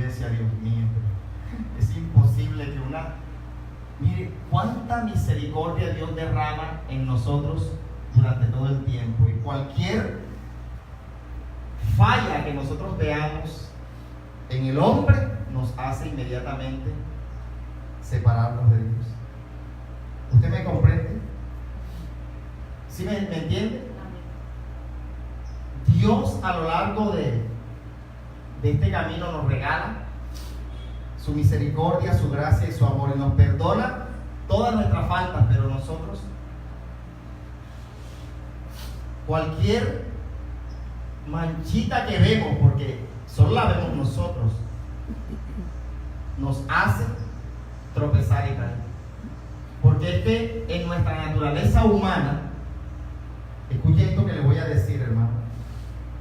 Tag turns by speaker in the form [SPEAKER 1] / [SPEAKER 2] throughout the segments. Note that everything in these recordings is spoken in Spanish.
[SPEAKER 1] decía, Dios mío, es imposible que una... Mire, cuánta misericordia Dios derrama en nosotros durante todo el tiempo. Y cualquier falla que nosotros veamos en el hombre nos hace inmediatamente separarnos de Dios. ¿Usted me comprende? ¿Sí me entiende? Dios a lo largo de este camino nos regala su misericordia, su gracia y su amor, y nos perdona todas nuestras faltas, pero nosotros, cualquier manchita que vemos, porque solo la vemos nosotros, nos hace tropezar y caer. Porque es que en nuestra naturaleza humana, escuche esto que le voy a decir, hermano,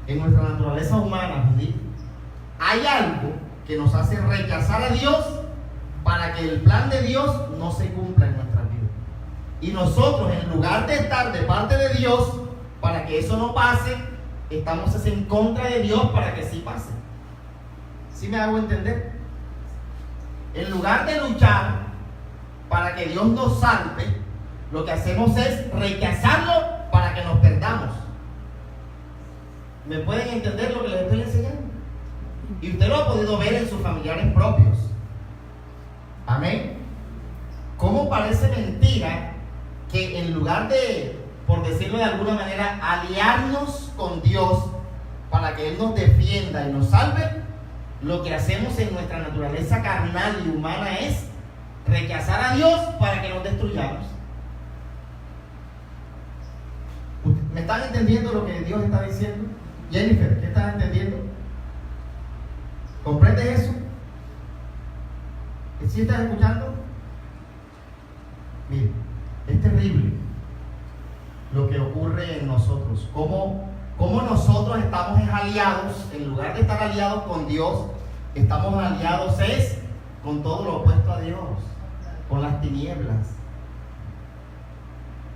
[SPEAKER 1] en nuestra naturaleza humana, Judith, hay algo que nos hace rechazar a Dios para que el plan de Dios no se cumpla en nuestra vida. Y nosotros, en lugar de estar de parte de Dios para que eso no pase, estamos en contra de Dios para que sí pase. ¿Sí me hago entender? En lugar de luchar para que Dios nos salve, lo que hacemos es rechazarlo para que nos perdamos. ¿Me pueden entender lo que les estoy enseñando? Y usted lo ha podido ver en sus familiares propios. Amén. ¿Cómo parece mentira que en lugar de, por decirlo de alguna manera, aliarnos con Dios para que Él nos defienda y nos salve, lo que hacemos en nuestra naturaleza carnal y humana es rechazar a Dios para que nos destruyamos? ¿Me están entendiendo lo que Dios está diciendo? Jennifer, ¿qué estás entendiendo? ¿Comprendes eso? ¿Sí estás escuchando? Mire, es terrible lo que ocurre en nosotros. ¿Cómo nosotros estamos aliados? En lugar de estar aliados con Dios, estamos aliados es con todo lo opuesto a Dios, con las tinieblas.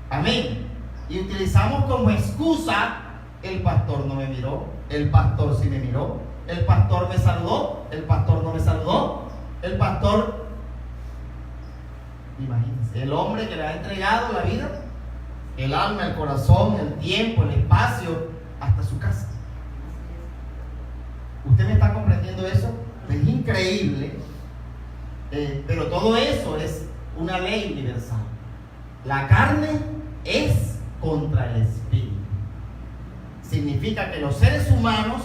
[SPEAKER 1] Amén. Y utilizamos como excusa: el pastor no me miró, el pastor sí me miró, el pastor me saludó, el pastor no me saludó, el pastor, imagínense, el hombre que le ha entregado la vida, el alma, el corazón, el tiempo, el espacio, hasta su casa. ¿Usted me está comprendiendo eso? Es increíble, pero todo eso es una ley universal. La carne es contra el espíritu. Significa que los seres humanos,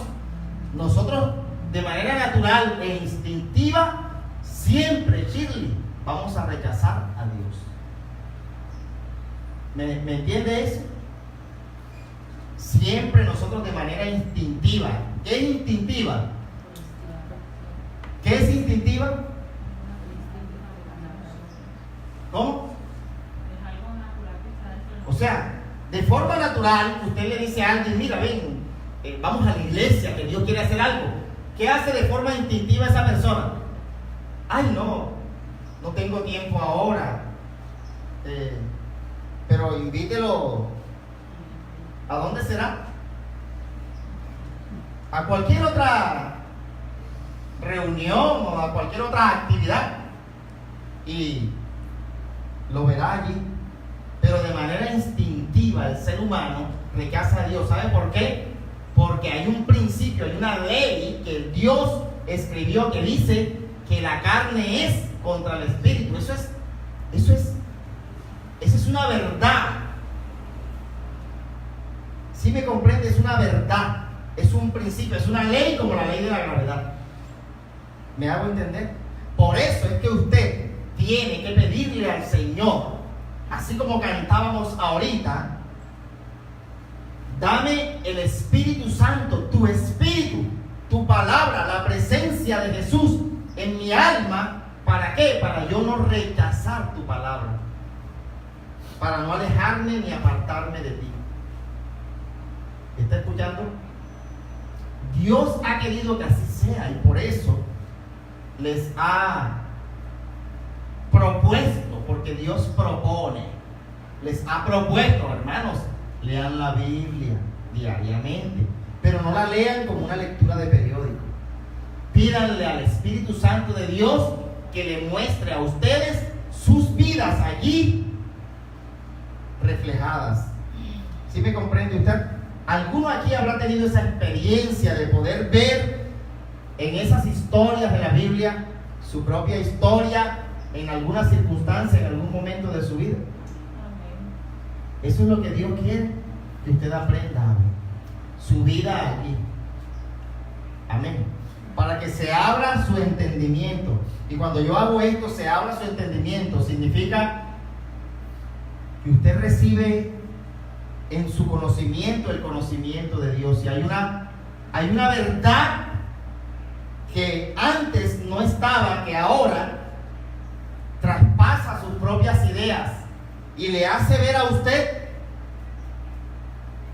[SPEAKER 1] nosotros de manera natural e instintiva, siempre, Shirley, vamos a rechazar a Dios. ¿Me entiende eso? Siempre nosotros de manera instintiva. ¿Qué es instintiva? ¿Qué es instintiva? ¿Cómo? O sea, de forma natural, usted le dice a alguien: mira, ven, vamos a la iglesia, que Dios quiere hacer algo. ¿Qué hace de forma instintiva esa persona? Ay, no tengo tiempo ahora, pero invítelo. ¿A dónde será? A cualquier otra reunión o a cualquier otra actividad, y lo verá allí. Pero de manera instintiva el ser humano rechaza a Dios. ¿Sabe por qué? Porque hay un principio, hay una ley que Dios escribió que dice que la carne es contra el espíritu. Esa es una verdad. ¿Sí me comprende? Es una verdad, es un principio, es una ley como la ley de la gravedad. ¿Me hago entender? Por eso es que usted tiene que pedirle al Señor, así como cantábamos ahorita: dame el Espíritu Santo, tu Espíritu, tu palabra, la presencia de Jesús en mi alma. ¿Para qué? Para yo no rechazar tu palabra, para no alejarme ni apartarme de ti. ¿Está escuchando? Dios ha querido que así sea, y por eso les ha propuesto, porque Dios propone, les ha propuesto, hermanos, lean la Biblia diariamente, pero no la lean como una lectura de periódico. Pídanle al Espíritu Santo de Dios que le muestre a ustedes sus vidas allí reflejadas. ¿Sí me comprende usted? ¿Alguno aquí habrá tenido esa experiencia de poder ver en esas historias de la Biblia su propia historia en alguna circunstancia, en algún momento de su vida? Eso es lo que Dios quiere que usted aprenda a ver. Su vida allí. Amén. Para que se abra su entendimiento. Y cuando yo hago esto, se abra su entendimiento, significa que usted recibe en su conocimiento el conocimiento de Dios. Y hay una verdad que antes no estaba, que ahora traspasa sus propias ideas y le hace ver a usted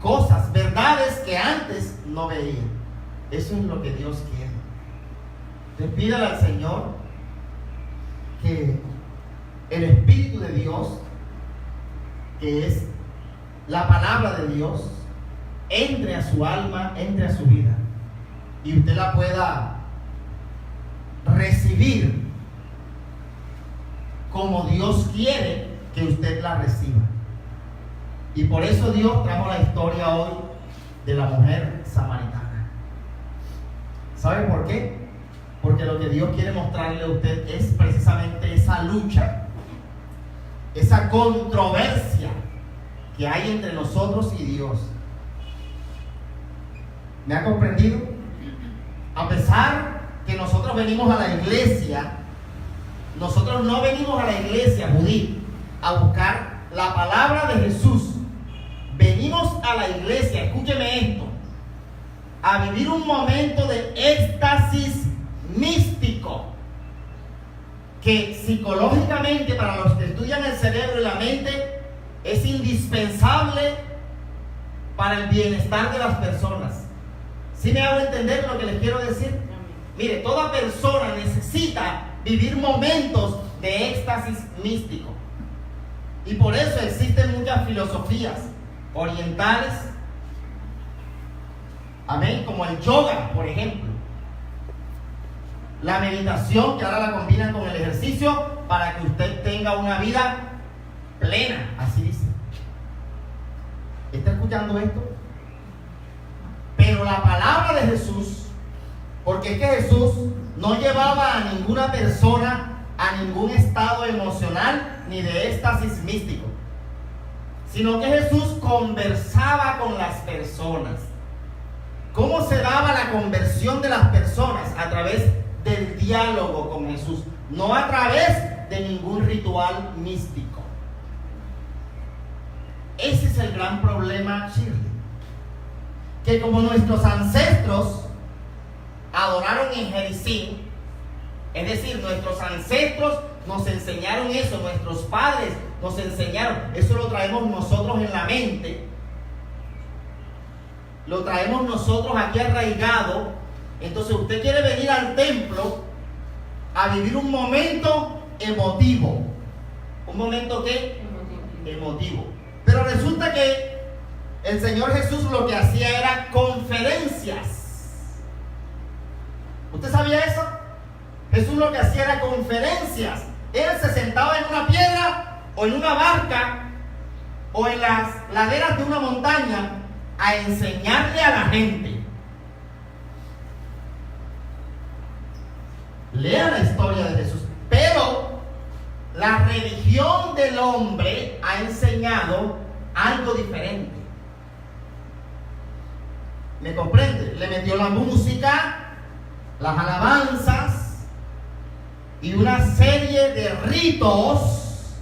[SPEAKER 1] cosas, verdades que antes no veía. Eso es lo que Dios quiere. Entonces pídale al Señor que el Espíritu de Dios, que es la palabra de Dios, entre a su alma, entre a su vida, y usted la pueda recibir como Dios quiere que usted la reciba. Y por eso Dios trajo la historia hoy de la mujer samaritana. ¿Sabe por qué? Porque lo que Dios quiere mostrarle a usted es precisamente esa lucha, esa controversia que hay entre nosotros y Dios. ¿Me ha comprendido? A pesar que nosotros venimos a la iglesia, nosotros no venimos a la iglesia, Judí, a buscar la palabra de Jesús. Venimos a la iglesia, escúcheme esto, a vivir un momento de éxtasis místico que psicológicamente, para los que estudian el cerebro y la mente, es indispensable para el bienestar de las personas. ¿Sí me hago entender lo que les quiero decir? Mire, toda persona necesita vivir momentos de éxtasis místico. Y por eso existen muchas filosofías orientales, amén, como el yoga, por ejemplo. La meditación, que ahora la combinan con el ejercicio para que usted tenga una vida plena, así dice. ¿Está escuchando esto? Pero la palabra de Jesús, porque es que Jesús no llevaba a ninguna persona a ningún estado emocional ni de éxtasis místico, sino que Jesús conversaba con las personas. ¿Cómo se daba la conversión de las personas? A través del diálogo con Jesús, no a través de ningún ritual místico. Ese es el gran problema, Shirley, que como nuestros ancestros adoraron en Jericín, es decir, nuestros ancestros nos enseñaron eso, nuestros padres nos enseñaron, eso lo traemos nosotros en la mente, lo traemos nosotros aquí arraigado. Entonces usted quiere venir al templo a vivir un momento emotivo. ¿Un momento qué? Emotivo. Pero resulta que el Señor Jesús lo que hacía era conferencias. ¿Usted sabía eso? Jesús lo que hacía era conferencias. Él se sentaba en una piedra o en una barca o en las laderas de una montaña a enseñarle a la gente. Lea la historia de Jesús. Pero la religión del hombre ha enseñado algo diferente. ¿Me comprende? Le metió la música, las alabanzas y una serie de ritos,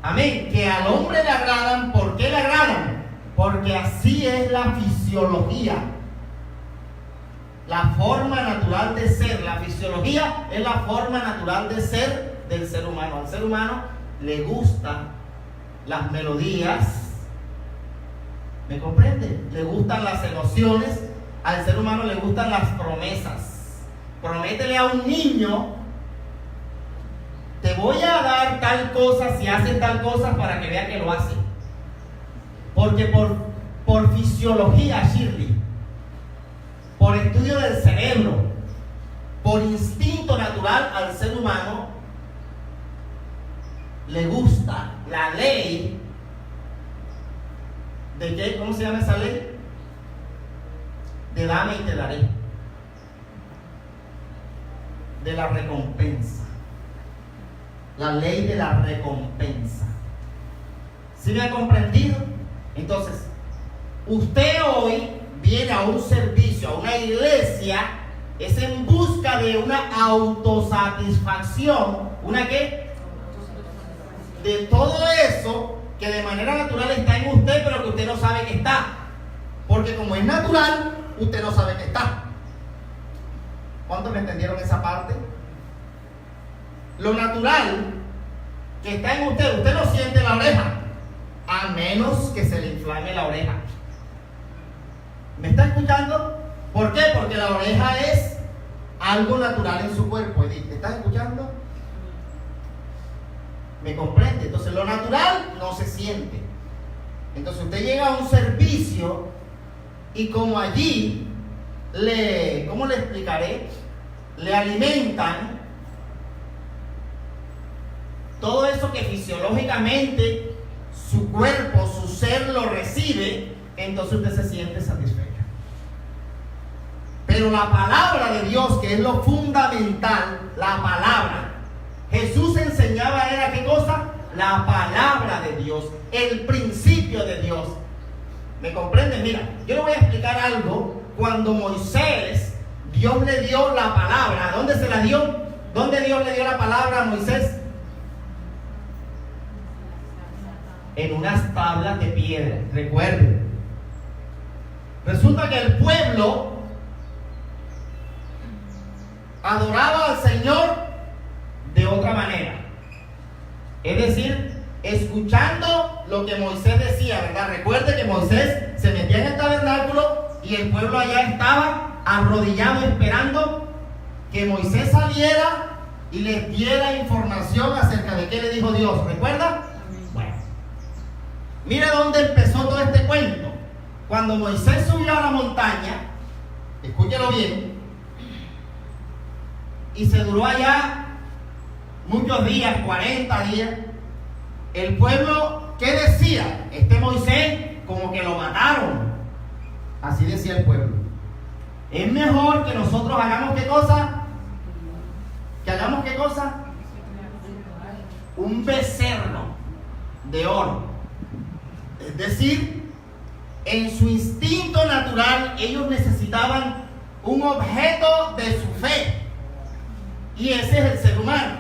[SPEAKER 1] amén, que al hombre le agradan. ¿Por qué le agradan? Porque así es la fisiología, la forma natural de ser. La fisiología es la forma natural de ser del ser humano. Al ser humano le gustan las melodías, ¿me comprende? Le gustan las emociones. Al ser humano le gustan las promesas. Prométele a un niño: te voy a dar tal cosa si haces tal cosa, para que vea que lo hace. Porque por fisiología, Shirley, por estudio del cerebro, por instinto natural al ser humano, le gusta la ley de qué, ¿cómo se llama esa ley? De dame y te daré, de la recompensa, la ley de la recompensa. ¿Sí me ha comprendido? Entonces, usted hoy viene a un servicio, a una iglesia, es en busca de una autosatisfacción. ¿Una qué? De todo eso que de manera natural está en usted, pero que usted no sabe que está. Porque como es natural, usted no sabe que está. ¿Cuántos me entendieron esa parte? Lo natural que está en usted, usted no siente la oreja, a menos que se le inflame la oreja. ¿Me está escuchando? ¿Por qué? Porque la oreja es algo natural en su cuerpo. ¿Me estás escuchando? ¿Me comprende? Entonces lo natural no se siente. Entonces usted llega a un servicio y como allí ¿cómo le explicaré? Le alimentan todo eso que fisiológicamente su cuerpo, su ser lo recibe, entonces usted se siente satisfecho. Pero la palabra de Dios, que es lo fundamental, la palabra, Jesús enseñaba era ¿qué cosa? La palabra de Dios, el principio de Dios. ¿Me comprenden? Mira, yo le voy a explicar algo. Cuando Moisés, Dios le dio la palabra, ¿dónde se la dio? ¿Dónde Dios le dio la palabra a Moisés? En unas tablas de piedra, recuerden. Resulta que el pueblo adoraba al Señor de otra manera. Es decir, escuchando lo que Moisés decía, ¿verdad? Recuerde que Moisés se metía en el tabernáculo y el pueblo allá estaba arrodillado esperando que Moisés saliera y les diera información acerca de qué le dijo Dios. ¿Recuerda? Bueno, mire dónde empezó todo este cuento. Cuando Moisés subió a la montaña, escúchelo bien, y se duró allá muchos días, 40 días, el pueblo, ¿qué decía? Este Moisés como que lo mataron. Así decía el pueblo. Es mejor que nosotros hagamos ¿qué cosa? ¿Que hagamos qué cosa? Un becerro de oro. Es decir, en su instinto natural ellos necesitaban un objeto de su fe. Y ese es el ser humano.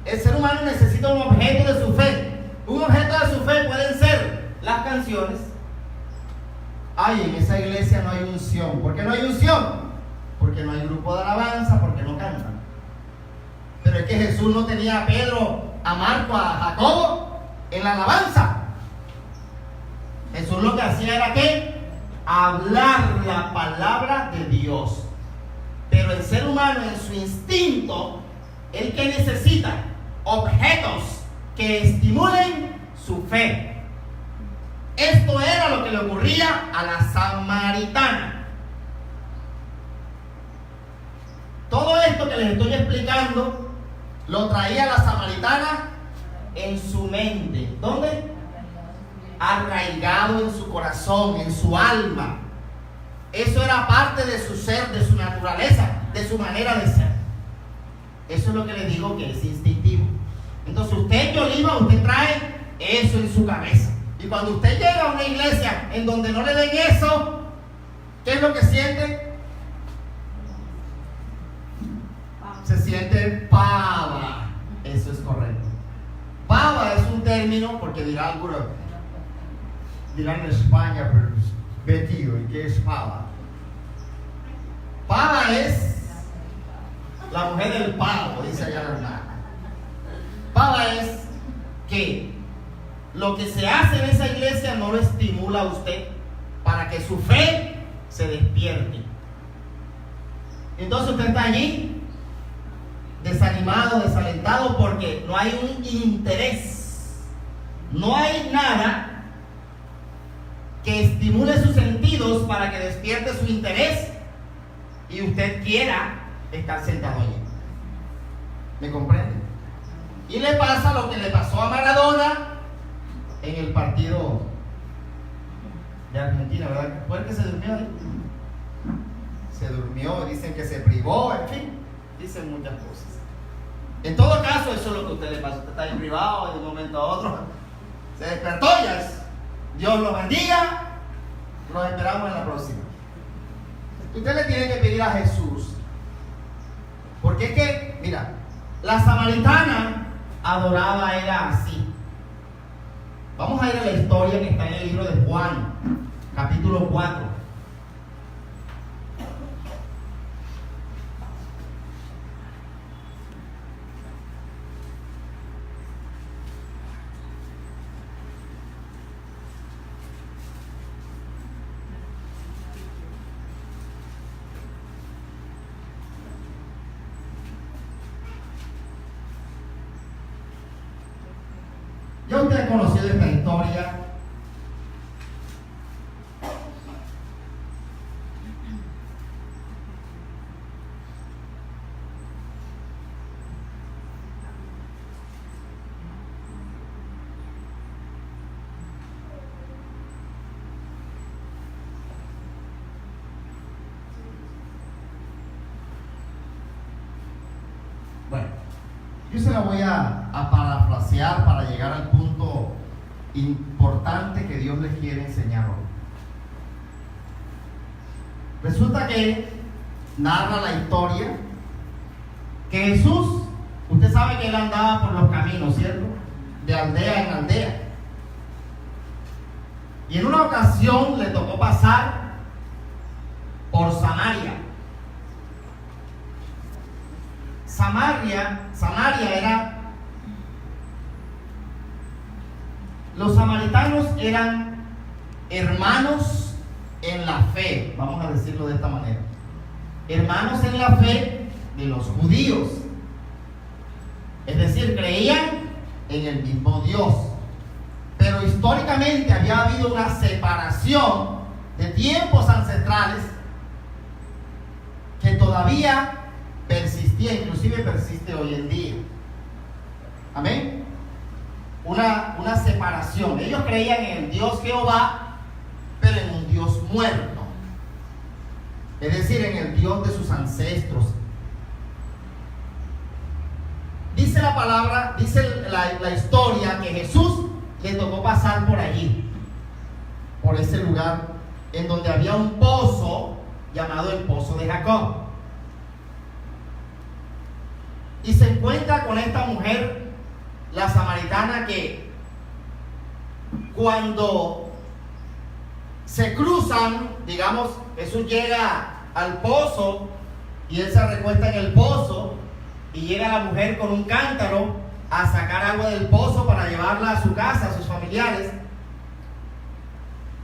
[SPEAKER 1] El ser humano necesita un objeto de su fe. Un objeto de su fe pueden ser las canciones. Ay, en esa iglesia no hay unción. ¿Por qué no hay unción? Porque no hay grupo de alabanza, porque no cantan. Pero es que Jesús no tenía a Pedro, a Marco, a Jacobo en la alabanza. Jesús lo que hacía era ¿qué? Hablar la palabra de Dios. Pero el ser humano en su instinto, ¿el que necesita? Objetos que estimulen su fe. Esto era lo que le ocurría a la samaritana. Todo esto que les estoy explicando lo traía la samaritana en su mente. ¿Dónde? Arraigado en su corazón, en su alma. Eso era parte de su ser, de su naturaleza, de su manera de ser. Eso es lo que les digo que es instintivo. Entonces usted, Yolima, usted trae eso en su cabeza. Y cuando usted llega a una iglesia en donde no le den eso, ¿qué es lo que siente? Se siente pava. Eso es correcto. Pava es un término, porque dirán en España, pero Betío, ¿y qué es pava? Pava es la mujer del pavo, dice allá la hermana. Pava es que lo que se hace en esa iglesia no lo estimula a usted para que su fe se despierte. Entonces usted está allí desanimado, desalentado, porque no hay un interés, no hay nada que estimule sus sentidos para para que despierte su interés y usted quiera estar sentado allí. ¿Me comprende? Y le pasa lo que le pasó a Maradona en el partido de Argentina, ¿verdad? ¿Fue el que se durmió ahí? Se durmió, dicen que se privó, en fin, dicen muchas cosas. En todo caso, eso es lo que a usted le pasa. Usted está ahí privado de un momento a otro. Se despertó ya. Dios los bendiga. Los esperamos en la próxima. Usted le tiene que pedir a Jesús. Porque es que, mira, la samaritana adorada era así. Vamos a ir a la historia que está en el libro de Juan, capítulo 4. Ya usted ha conocido esta historia. Bueno, yo se la voy a parafrasear para llegar al punto importante que Dios les quiere enseñar hoy. Resulta que narra la historia que Jesús, usted sabe que él andaba por los caminos, ¿cierto? De aldea en aldea. Y en una ocasión le tocó pasar por Samaria. Samaria era... Los samaritanos eran hermanos en la fe, vamos a decirlo de esta manera. Hermanos en la fe de los judíos. Es decir, creían en el mismo Dios. Pero históricamente había habido una separación de tiempos ancestrales que todavía persistía, inclusive persiste hoy en día. Amén. Una separación. Ellos creían en el Dios Jehová, pero en un Dios muerto. Es decir, en el Dios de sus ancestros. Dice la palabra, dice la historia que Jesús le tocó pasar por allí, por ese lugar en donde había un pozo llamado el pozo de Jacob. Y se encuentra con esta mujer, la samaritana, que cuando se cruzan, digamos, Jesús llega al pozo y él se recuesta en el pozo y llega la mujer con un cántaro a sacar agua del pozo para llevarla a su casa, a sus familiares.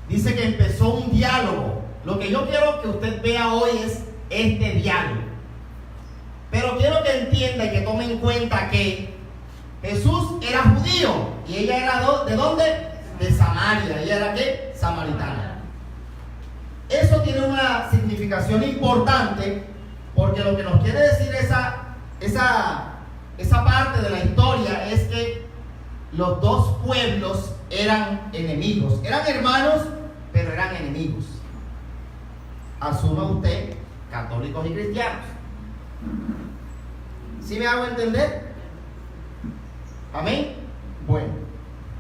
[SPEAKER 1] Dice que empezó un diálogo. Lo que yo quiero que usted vea hoy es este diálogo. Pero quiero que entienda y que tome en cuenta que Jesús era judío y ella era ¿de dónde? De Samaria. ¿Ella era qué? Samaritana. Eso tiene una significación importante, porque lo que nos quiere decir esa parte de la historia es que los dos pueblos eran enemigos. Eran hermanos, pero eran enemigos. Asuma usted, católicos y cristianos. ¿Sí me hago entender? Amén. Bueno,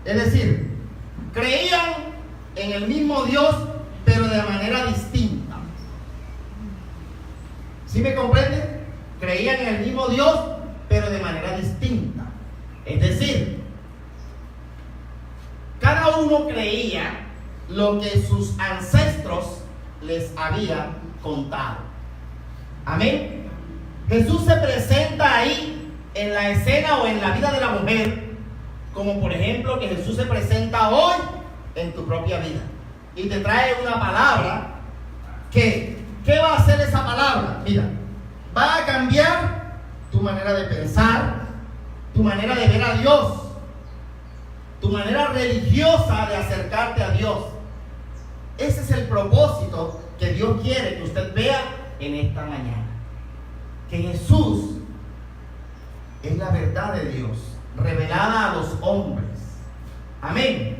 [SPEAKER 1] es decir, creían en el mismo Dios, pero de manera distinta. ¿Sí me comprende? Creían en el mismo Dios, pero de manera distinta. Es decir, cada uno creía lo que sus ancestros les habían contado. Amén. Jesús se presenta ahí en la escena o en la vida de la mujer, como por ejemplo que Jesús se presenta hoy en tu propia vida y te trae una palabra que, ¿qué va a hacer esa palabra? Mira, va a cambiar tu manera de pensar, tu manera de ver a Dios, tu manera religiosa de acercarte a Dios. Ese es el propósito Dios quiere que usted vea en esta mañana. Que Jesús es la verdad de Dios, revelada a los hombres. Amén.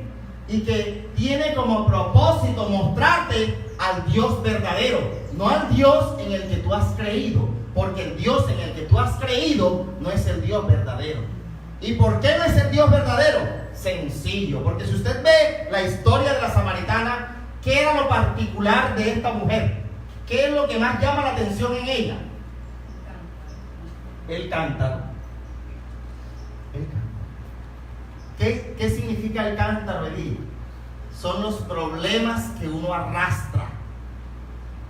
[SPEAKER 1] Y que tiene como propósito mostrarte al Dios verdadero, no al Dios en el que tú has creído, porque el Dios en el que tú has creído no es el Dios verdadero. ¿Y por qué no es el Dios verdadero? Sencillo, porque si usted ve la historia de la samaritana, ¿qué era lo particular de esta mujer? ¿Qué es lo que más llama la atención en ella? El cántaro. El cántaro. ¿Qué significa el cántaro, Elí? Son los problemas que uno arrastra.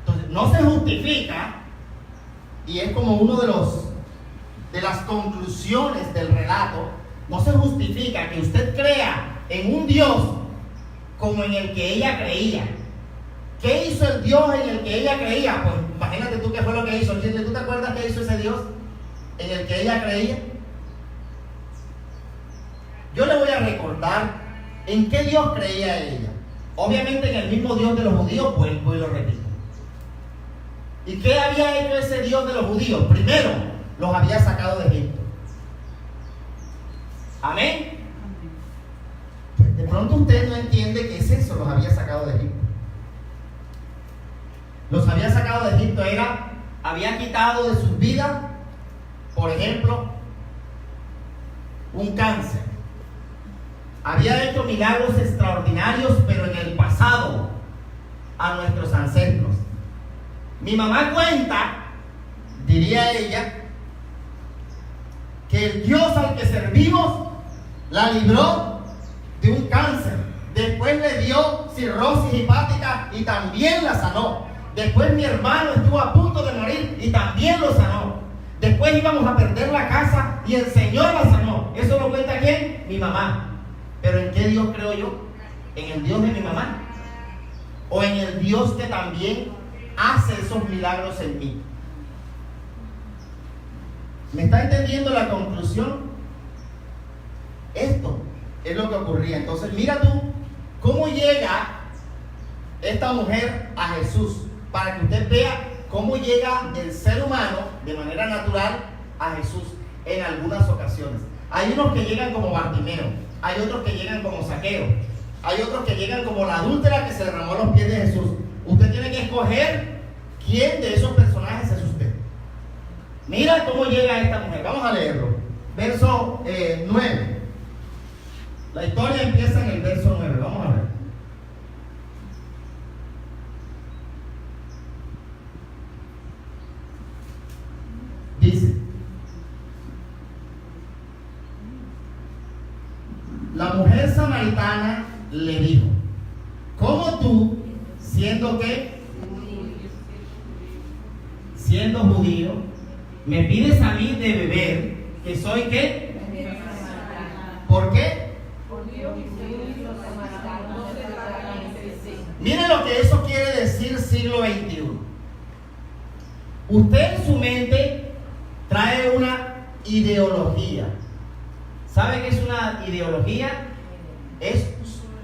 [SPEAKER 1] Entonces, no se justifica, y es como uno de las conclusiones del relato, no se justifica que usted crea en un Dios como en el que ella creía. ¿Qué hizo el Dios en el que ella creía? Pues imagínate tú qué fue lo que hizo. ¿Tú te acuerdas qué hizo ese Dios en el que ella creía? Yo le voy a recordar en qué Dios creía ella. Obviamente en el mismo Dios de los judíos, vuelvo y lo repito. ¿Y qué había hecho ese Dios de los judíos? Primero, los había sacado de Egipto. Amén. Pues de pronto usted no entiende qué es eso, los había sacado de Egipto. Los había sacado de Egipto había quitado de sus vidas, por ejemplo, un cáncer. Había hecho milagros extraordinarios, pero en el pasado, a nuestros ancestros. Mi mamá cuenta, diría ella, que el Dios al que servimos la libró de un cáncer. Después le dio cirrosis hepática y también la sanó. Después mi hermano estuvo a punto de morir y también lo sanó. Después íbamos a perder la casa y el Señor la sanó. ¿Eso lo cuenta quién? Mi mamá. ¿Pero en qué Dios creo yo? ¿En el Dios de mi mamá? ¿O en el Dios que también hace esos milagros en mí? ¿Me está entendiendo la conclusión? Esto es lo que ocurría. Entonces mira tú cómo llega esta mujer a Jesús, para que usted vea cómo llega el ser humano de manera natural a Jesús en algunas ocasiones. Hay unos que llegan como Bartimeo, hay otros que llegan como Zaqueo, hay otros que llegan como la adúltera que se derramó a los pies de Jesús. Usted tiene que escoger quién de esos personajes es usted. Mira cómo llega esta mujer. Vamos a leerlo. Verso 9. La historia empieza en el verso 9. Vamos a ver. Dice: la mujer samaritana le dijo: ¿cómo tú, siendo qué? Siendo judío, me pides a mí de beber, que soy qué? ¿Por qué? Miren lo que eso quiere decir siglo XXI. Usted en su mente trae una ideología. ¿Sabe qué es una ideología? Es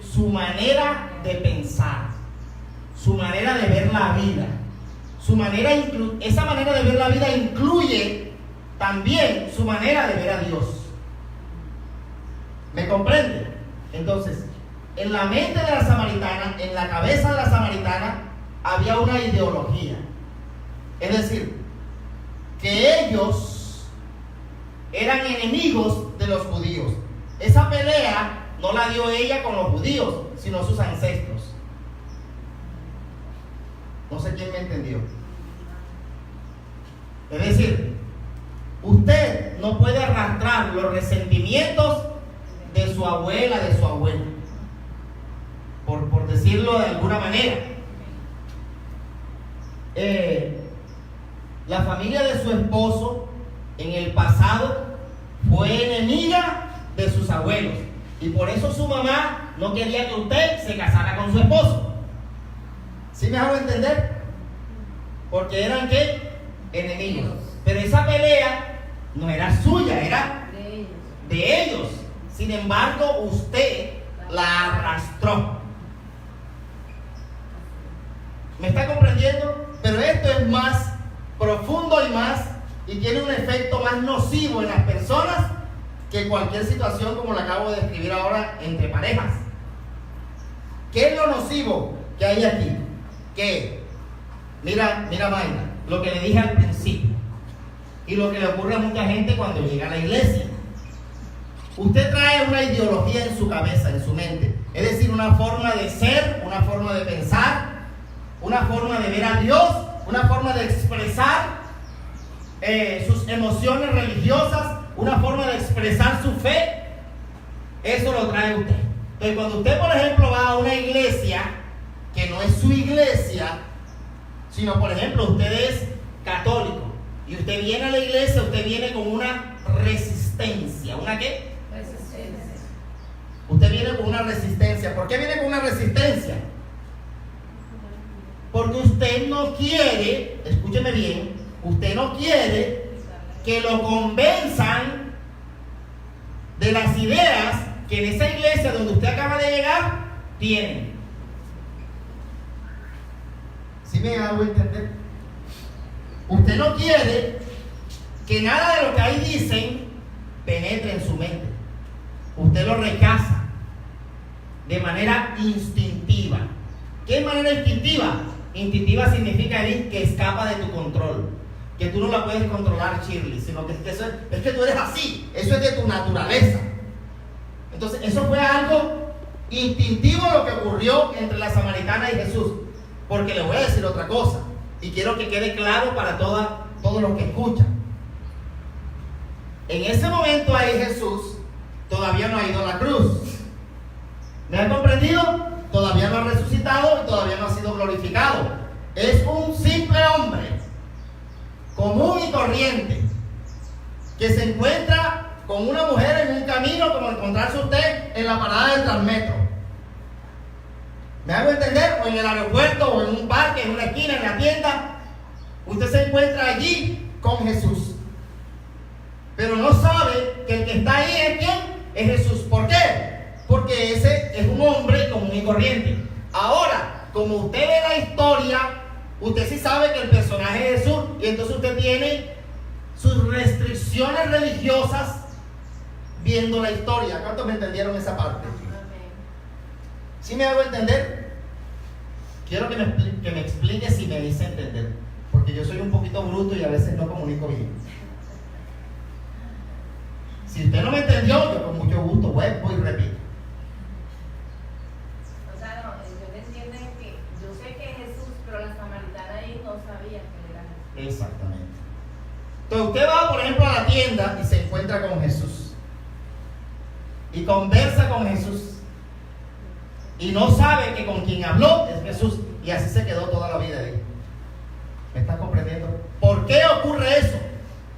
[SPEAKER 1] su manera de pensar, su manera de ver la vida. Esa manera de ver la vida incluye también su manera de ver a Dios. ¿Me comprende? Entonces, en la mente de la samaritana, en la cabeza de la samaritana, había una ideología. Es decir, que ellos eran enemigos de los judíos. Esa pelea no la dio ella con los judíos, sino sus ancestros. No sé quién me entendió. Es decir, usted no puede arrastrar los resentimientos de su abuela, de su abuelo, por decirlo de alguna manera. La familia de su esposo en el pasado fue enemiga de sus abuelos, y por eso su mamá no quería que usted se casara con su esposo. ¿Sí me hago entender? Porque eran ¿qué? Enemigos. Pero esa pelea no era suya, era de ellos. Sin embargo, usted la arrastró. ¿Me está comprendiendo? más y tiene un efecto más nocivo en las personas que cualquier situación como la acabo de describir ahora entre parejas. ¿Qué es lo nocivo que hay aquí? Que, mira Mayra, lo que le dije al principio y lo que le ocurre a mucha gente cuando llega a la iglesia. Usted trae una ideología en su cabeza, en su mente, es decir, una forma de ser, una forma de pensar, una forma de ver a Dios, una forma de expresar sus emociones religiosas, una forma de expresar su fe. Eso lo trae usted. Entonces, cuando usted, por ejemplo, va a una iglesia que no es su iglesia, sino, por ejemplo, usted es católico y usted viene a la iglesia, usted viene con una resistencia. ¿Una qué? Resistencia. Usted viene con una resistencia. ¿Por qué viene con una resistencia? Porque usted no quiere, escúcheme bien, usted no quiere que lo convenzan de las ideas que en esa iglesia donde usted acaba de llegar tienen. ¿Sí me hago entender? Usted no quiere que nada de lo que ahí dicen penetre en su mente. Usted lo rechaza de manera instintiva. ¿Qué es manera instintiva? Instintiva significa que escapa de tu control, que tú no la puedes controlar, Shirley, sino que eso es que tú eres así, eso es de tu naturaleza. Entonces, eso fue algo instintivo lo que ocurrió entre la samaritana y Jesús. Porque le voy a decir otra cosa, y quiero que quede claro para todos los que escuchan. En ese momento ahí Jesús todavía no ha ido a la cruz. ¿Me han comprendido? Todavía no ha resucitado y todavía no ha sido glorificado. Es un simple hombre, común y corriente, que se encuentra con una mujer en un camino como encontrarse usted en la parada del Transmetro. ¿Me hago entender? O en el aeropuerto, o en un parque, en una esquina, en la tienda. Usted se encuentra allí con Jesús. Pero no sabe que el que está ahí es ¿quién? Es Jesús. ¿Por qué? Porque ese es un hombre común y corriente. Ahora, como usted ve la historia, usted sí sabe que el personaje es Jesús, y entonces usted tiene sus restricciones religiosas viendo la historia. ¿Cuántos me entendieron esa parte? ¿Sí me hago entender? Quiero que me explique si me dice entender, porque yo soy un poquito bruto y a veces no comunico bien. Si usted no me entendió, yo con mucho gusto vuelvo y repito.
[SPEAKER 2] O sea, no, ellos entienden que yo sé que es Jesús, pero la samaritana ahí no sabía que era Jesús.
[SPEAKER 1] Exactamente. Entonces usted va, por ejemplo, a la tienda y se encuentra con Jesús y conversa con Jesús y no sabe que con quien habló es Jesús, y así se quedó toda la vida ahí. ¿Me estás comprendiendo? ¿Por qué ocurre eso?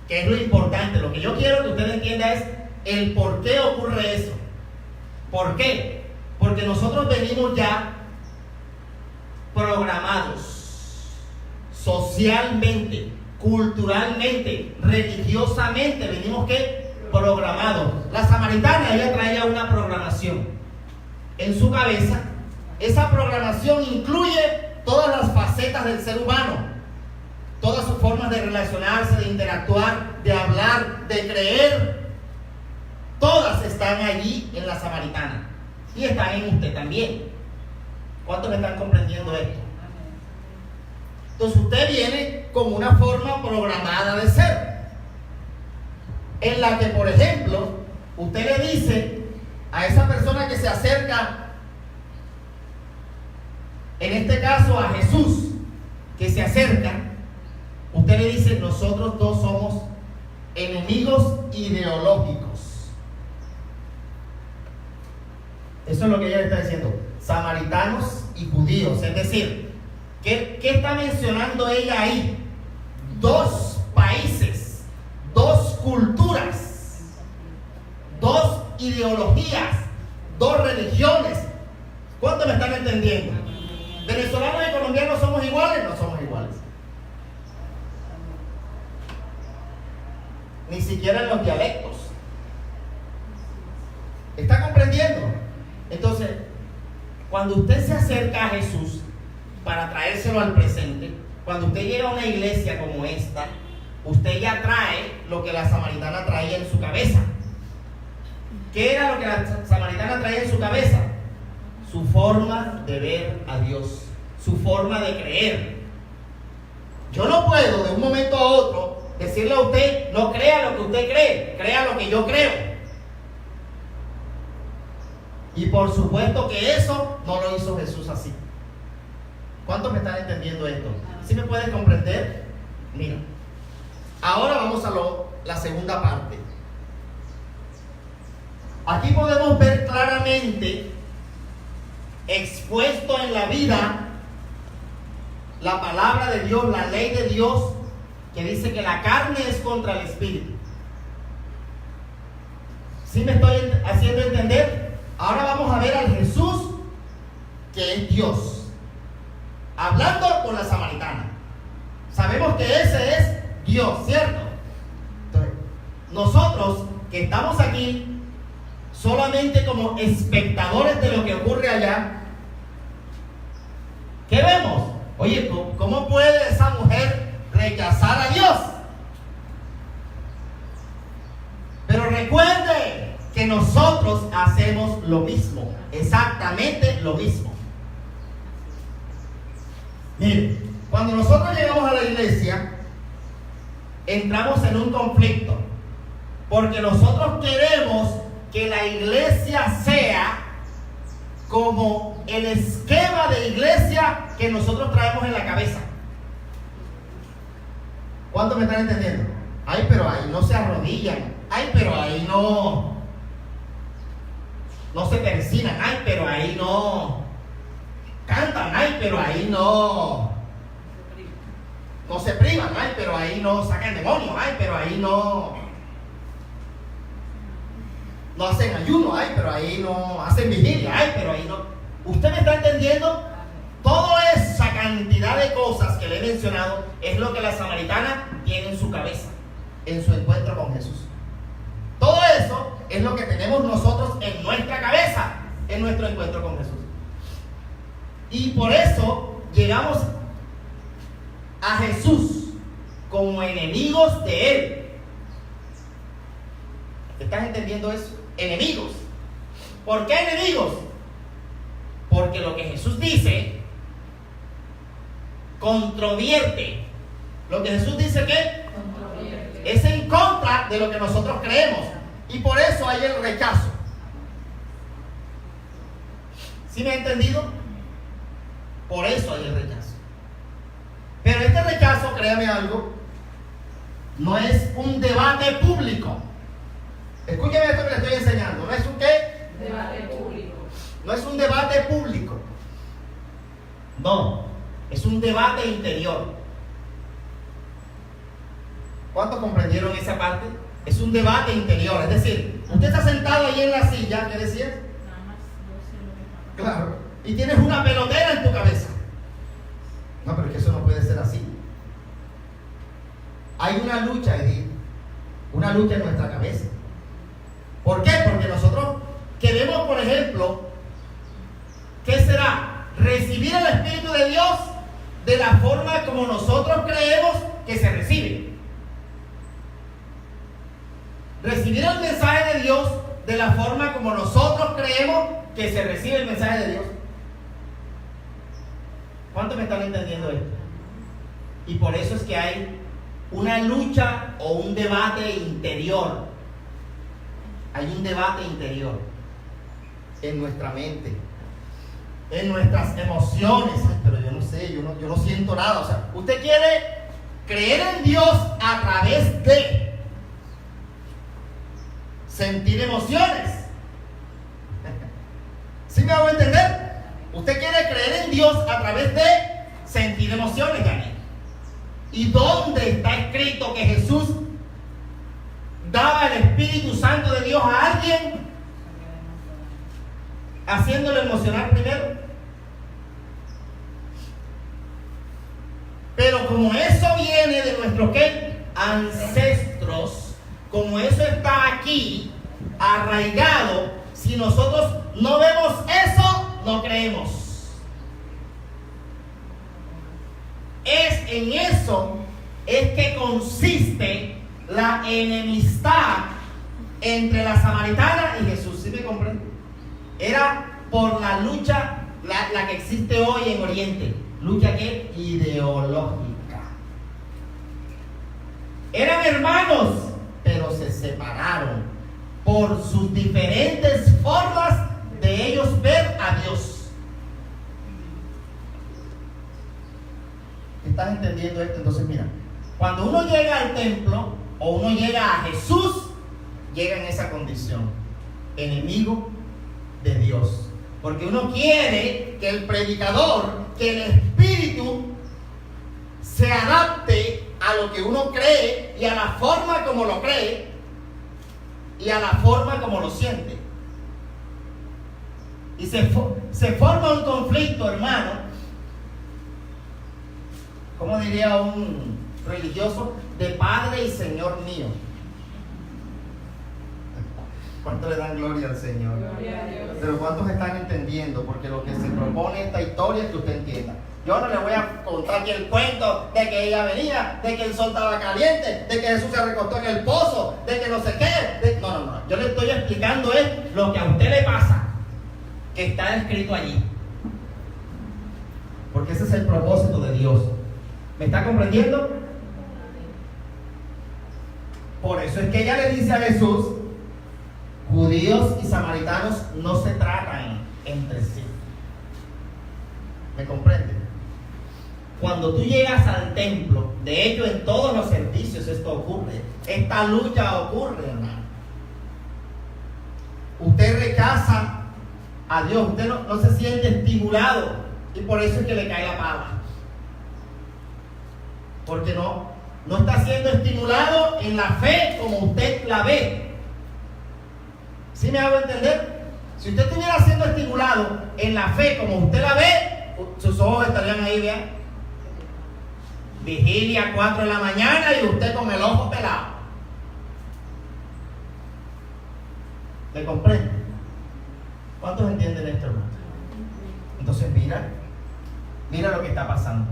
[SPEAKER 1] Que es lo importante. Lo que yo quiero que usted entienda es el por qué ocurre eso. ¿Por qué? Porque nosotros venimos ya programados socialmente, culturalmente, religiosamente, venimos ¿qué? Programados. La samaritana, ella traía una programación en su cabeza. Esa programación incluye todas las facetas del ser humano, todas sus formas de relacionarse, de interactuar, de hablar, de creer. Todas están allí en la samaritana y están en usted también. ¿Cuántos me están comprendiendo esto? Entonces usted viene con una forma programada de ser, en la que, por ejemplo, usted le dice a esa persona que se acerca, en este caso a Jesús, que se acerca, usted le dice: nosotros dos somos enemigos ideológicos. Eso es lo que ella le está diciendo, samaritanos y judíos. Es decir, ¿qué está mencionando ella ahí? Dos países, dos culturas, dos ideologías, dos religiones. ¿Cuántos me están entendiendo? ¿Venezolanos y colombianos somos iguales? No somos iguales. Ni siquiera en los dialectos. ¿Está comprendiendo? Entonces, cuando usted se acerca a Jesús para traérselo al presente, cuando usted llega a una iglesia como esta, usted ya trae lo que la samaritana traía en su cabeza. ¿Qué era lo que la samaritana traía en su cabeza? Su forma de ver a Dios, su forma de creer. Yo no puedo de un momento a otro decirle a usted, no crea lo que usted cree, crea lo que yo creo. Y por supuesto que eso no lo hizo Jesús así. ¿Cuántos me están entendiendo esto? ¿Sí me pueden comprender? Mira, ahora vamos a la segunda parte. Aquí podemos ver claramente expuesto en la vida la palabra de Dios, la ley de Dios, que dice que la carne es contra el espíritu. ¿Sí me estoy haciendo entender? Ahora vamos a ver al Jesús que es Dios, hablando con la samaritana. Sabemos que ese es Dios, ¿cierto? Entonces, nosotros que estamos aquí solamente como espectadores de lo que ocurre allá, ¿qué vemos? Oye, ¿cómo puede esa mujer rechazar a Dios? Pero recuerde que nosotros hacemos lo mismo, exactamente lo mismo. Mire, cuando nosotros llegamos a la iglesia, entramos en un conflicto, porque nosotros queremos que la iglesia sea como el esquema de iglesia que nosotros traemos en la cabeza. ¿Cuántos me están entendiendo? Ay, pero ahí no se arrodillan. Ay, pero ahí no se persignan. Ay, pero ahí no cantan. Ay, pero ahí no se privan. Ay, pero ahí no sacan demonios. Ay, pero ahí no hacen ayuno. Ay, pero ahí no hacen vigilia. Ay, pero ahí no. ¿Usted me está entendiendo? Toda esa cantidad de cosas que le he mencionado es lo que la samaritana tiene en su cabeza, en su encuentro con Jesús. Todo eso es lo que tenemos nosotros en nuestra cabeza, en nuestro encuentro con Jesús. Y por eso llegamos a Jesús como enemigos de Él. ¿Estás entendiendo eso? Enemigos. ¿Por qué enemigos? Porque lo que Jesús dice controvierte. Lo que Jesús dice que es en contra de lo que nosotros creemos. Y por eso hay el rechazo. ¿Sí me ha entendido? Por eso hay el rechazo. Pero este rechazo, créame algo, no es un debate público. Escúcheme esto que le estoy enseñando. ¿No es un qué?
[SPEAKER 2] Debate público.
[SPEAKER 1] No es un debate público. No, es un debate interior. ¿Cuántos comprendieron esa parte? Es un debate interior. Es decir, usted está sentado ahí en la silla, ¿qué decía? Claro. Y tienes una pelotera en tu cabeza. No, pero es que eso no puede ser así. Hay una lucha, Edith. Una lucha en nuestra cabeza. ¿Por qué? Porque nosotros queremos, por ejemplo, ¿qué será? Recibir el Espíritu de Dios de la forma como nosotros creemos que se recibe. Recibir el mensaje de Dios de la forma como nosotros creemos que se recibe el mensaje de Dios. ¿Cuántos me están entendiendo esto? Y por eso es que hay una lucha o un debate interior. Hay un debate interior en nuestra mente, en nuestras emociones. Ay, pero yo no sé, yo no siento nada. O sea, usted quiere creer en Dios a través de sentir emociones. ¿Sí me hago entender? Usted quiere creer en Dios a través de sentir emociones, Daniel. ¿Y dónde está escrito que Jesús daba el Espíritu Santo de Dios a alguien haciéndolo emocionar primero? Pero como eso viene de nuestros ¿qué? Ancestros, como eso está aquí arraigado, si nosotros no vemos eso, no creemos. Es en eso es que consiste la enemistad entre la samaritana y Jesús. ¿Sí me comprende? Era por la lucha, la que existe hoy en Oriente. ¿Lucha qué? Ideológica. Eran hermanos, pero se separaron por sus diferentes formas de ellos ver a Dios. ¿Estás entendiendo esto? Entonces mira, cuando uno llega al templo o uno llega a Jesús, llega en esa condición, enemigo de Dios. Porque uno quiere que el predicador, que el espíritu se adapte a lo que uno cree y a la forma como lo cree y a la forma como lo siente. Y se forma un conflicto, hermano. ¿Cómo diría un religioso? De Padre y Señor mío. ¿Cuánto le dan gloria al Señor?
[SPEAKER 2] Gloria a Dios.
[SPEAKER 1] Pero ¿cuántos están entendiendo? Porque lo que se propone esta historia es que usted entienda. Yo no le voy a contar aquí el cuento de que ella venía, de que el sol estaba caliente, de que Jesús se recostó en el pozo, de que no sé qué. No. Yo le estoy explicando es lo que a usted le pasa, que está escrito allí. Porque ese es el propósito de Dios. ¿Me está comprendiendo? Por eso es que ella le dice a Jesús, judíos y samaritanos no se tratan entre sí. ¿Me comprende? Cuando tú llegas al templo, de hecho en todos los servicios esto ocurre, esta lucha ocurre, hermano. Usted rechaza a Dios, usted no se siente estimulado y por eso es que le cae la pala. Porque no está siendo estimulado en la fe como usted la ve. ¿Sí me hago entender? Si usted estuviera siendo estimulado en la fe como usted la ve, sus ojos estarían ahí, vean. Vigilia 4 de la mañana y usted con el ojo pelado. ¿Me comprende? ¿Cuántos entienden esto, hermano? Entonces mira lo que está pasando.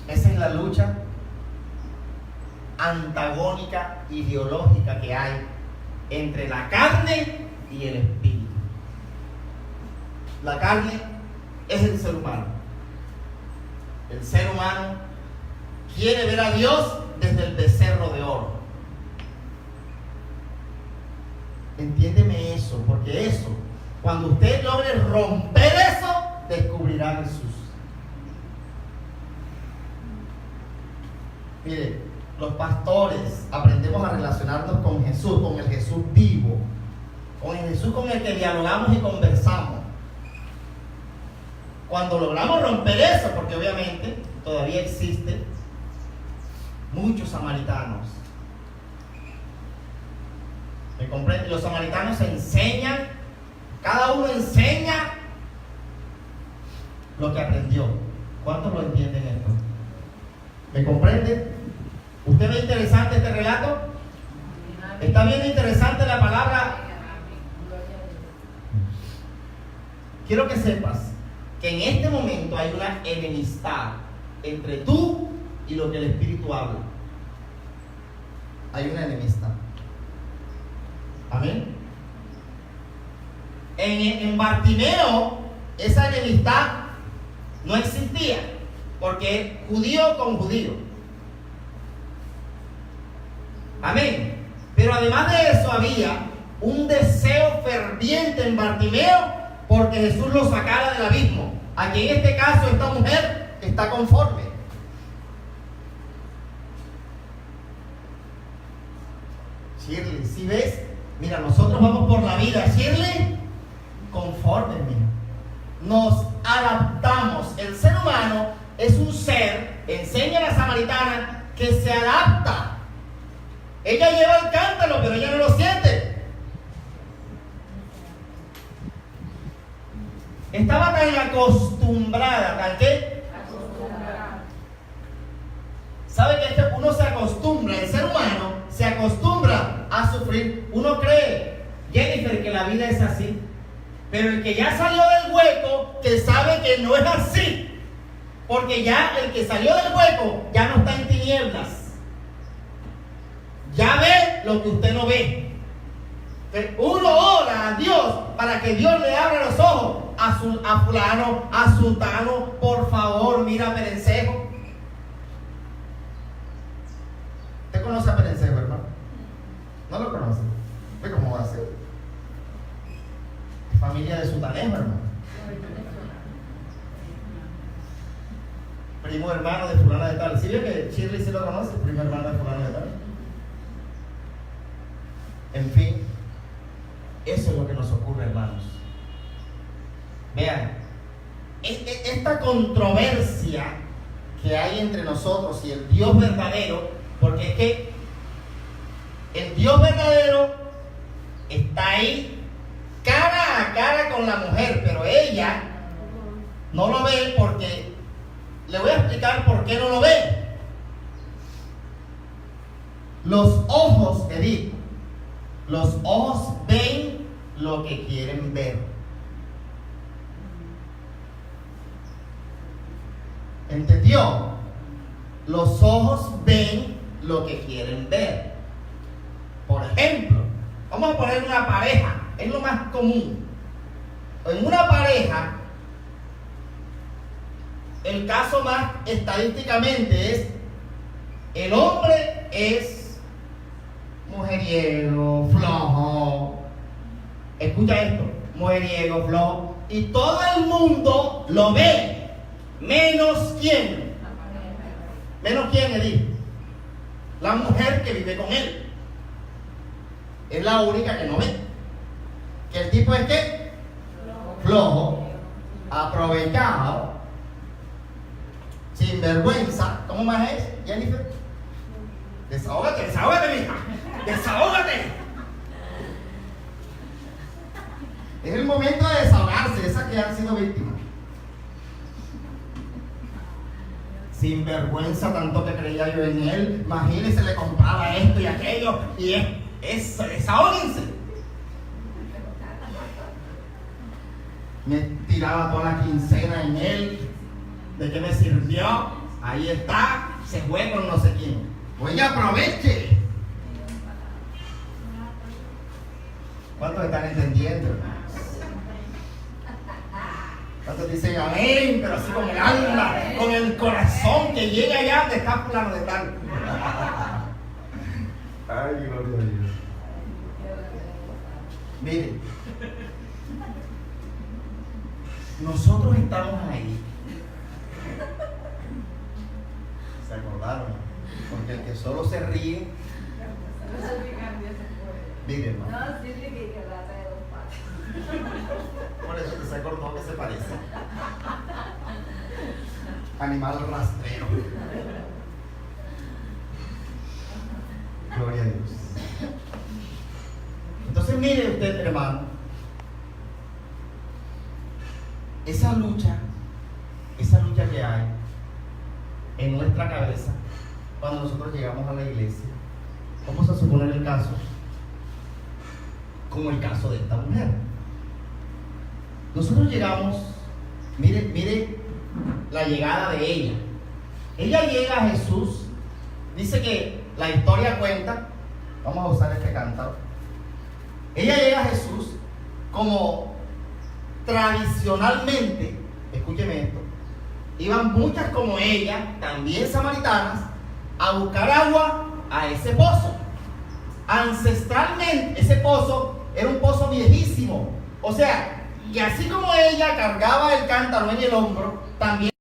[SPEAKER 1] Esa es la lucha antagónica, ideológica que hay entre la carne y el espíritu. La carne es el ser humano. El ser humano quiere ver a Dios desde el becerro de oro. Entiéndeme eso, porque eso, cuando usted logre romper eso, descubrirá a Jesús. Mire, los pastores aprendemos a relacionarnos con Jesús, con el Jesús vivo, con el Jesús con el que dialogamos y conversamos. Cuando logramos romper eso, porque obviamente todavía existen muchos samaritanos. ¿Me comprende? Los samaritanos enseñan, cada uno enseña lo que aprendió. ¿Cuántos lo entienden esto? ¿Me comprende? ¿Usted ve interesante este relato? ¿Está viendo interesante la palabra? Quiero que sepas que en este momento hay una enemistad entre tú y lo que el Espíritu habla. Hay una enemistad. Amén. En Bartimeo esa enemistad no existía, porque es judío con judío. Amén. Pero además de eso había un deseo ferviente en Bartimeo porque Jesús lo sacara del abismo. Aquí en este caso esta mujer está conforme. Shirley, ¿sí ves? Mira, nosotros vamos por la vida, Shirley, conforme, mira. Nos adaptamos. El ser humano es un ser, enseña la samaritana, que se adapta. Ella lleva el cántaro, pero ella no lo siente. Estaba tan acostumbrada, ¿tan qué? Acostumbrada. ¿Sabe que uno se acostumbra, el ser humano se acostumbra a sufrir? Uno cree, Jennifer, que la vida es así. Pero el que ya salió del hueco, que sabe que no es así, Porque ya el que salió del hueco ya no está en tinieblas. Ya ve lo que usted no ve. Uno ora a Dios para que Dios le abra los ojos a fulano, a sutano. Por favor, mira a Perencejo. ¿Usted conoce a Perencejo, hermano? ¿No lo conoce? ¿Ve cómo va a ser? Es familia de sutanejo, hermano. Primo hermano de fulana de tal. ¿Sí ve que Shirley sí lo conoce? Primo hermano de fulana de tal. En fin, eso es lo que nos ocurre, hermanos. Vean, esta controversia que hay entre nosotros y el Dios verdadero, porque es que el Dios verdadero está ahí cara a cara con la mujer, pero ella no lo ve porque, le voy a explicar por qué no lo ve. Los ojos, Edith, los ojos ven lo que quieren ver. ¿Entendió? Los ojos ven lo que quieren ver. Por ejemplo, vamos a poner una pareja, es lo más común. En una pareja, el caso más estadísticamente es: el hombre es mujeriego, flojo. Escucha esto: mujeriego, flojo. Y todo el mundo lo ve, menos quién. ¿Menos quién, Edith? La mujer que vive con él. Es la única que no ve. Que el tipo es ¿qué? Flojo, aprovechado, sinvergüenza. ¿Cómo más es, Jennifer? Desahógate, desahógate, mija. Desahógate. Es el momento de desahogarse, esas que han sido víctimas. Sinvergüenza, tanto que creía yo en él. Imagínense, le compraba esto y aquello. Y eso, desahóguense. Me tiraba toda la quincena en él. ¿De qué me sirvió? Ahí está, se fue con no sé quién. Oye, aproveche. ¿Cuántos están entendiendo, hermanos? ¿Cuántos dicen amén? Pero así con el alma, con el corazón, que llega allá donde está fulano de tal. Ay, gloria a Dios. Miren, nosotros estamos ahí. ¿Se acordaron? Porque el que solo se ríe. Miren, hermano.
[SPEAKER 2] No, sí, que rata de dos patas.
[SPEAKER 1] Por eso que se acordó que se parece. Animal rastrero. Gloria a Dios. Entonces mire usted, hermano, esa lucha que hay en nuestra cabeza cuando nosotros llegamos a la iglesia. Vamos a suponer el caso como el caso de esta mujer. Nosotros llegamos, mire la llegada de ella. Ella llega a Jesús. Dice que la historia cuenta, vamos a usar este cántaro. Ella llega a Jesús como tradicionalmente, escúcheme esto, iban muchas como ella, también samaritanas, a buscar agua a ese pozo. Ancestralmente, ese pozo era un pozo viejísimo. O sea, que así como ella cargaba el cántaro en el hombro, también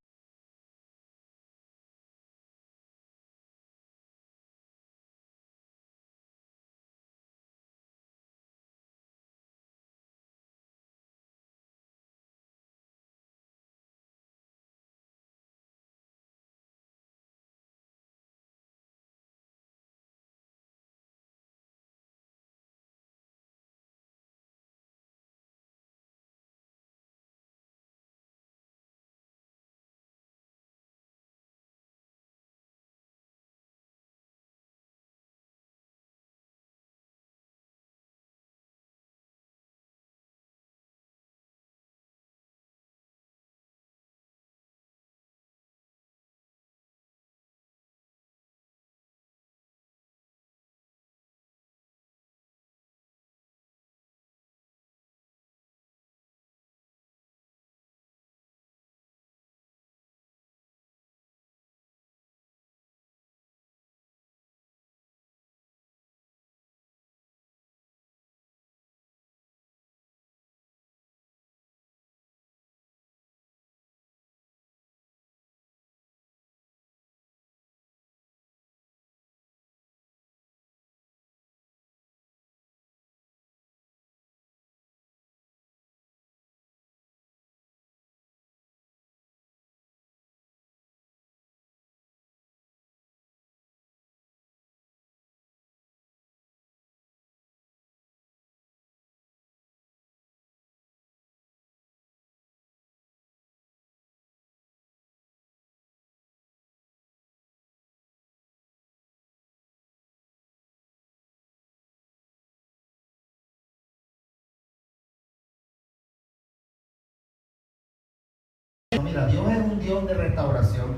[SPEAKER 1] Mira, Dios es un Dios de restauración,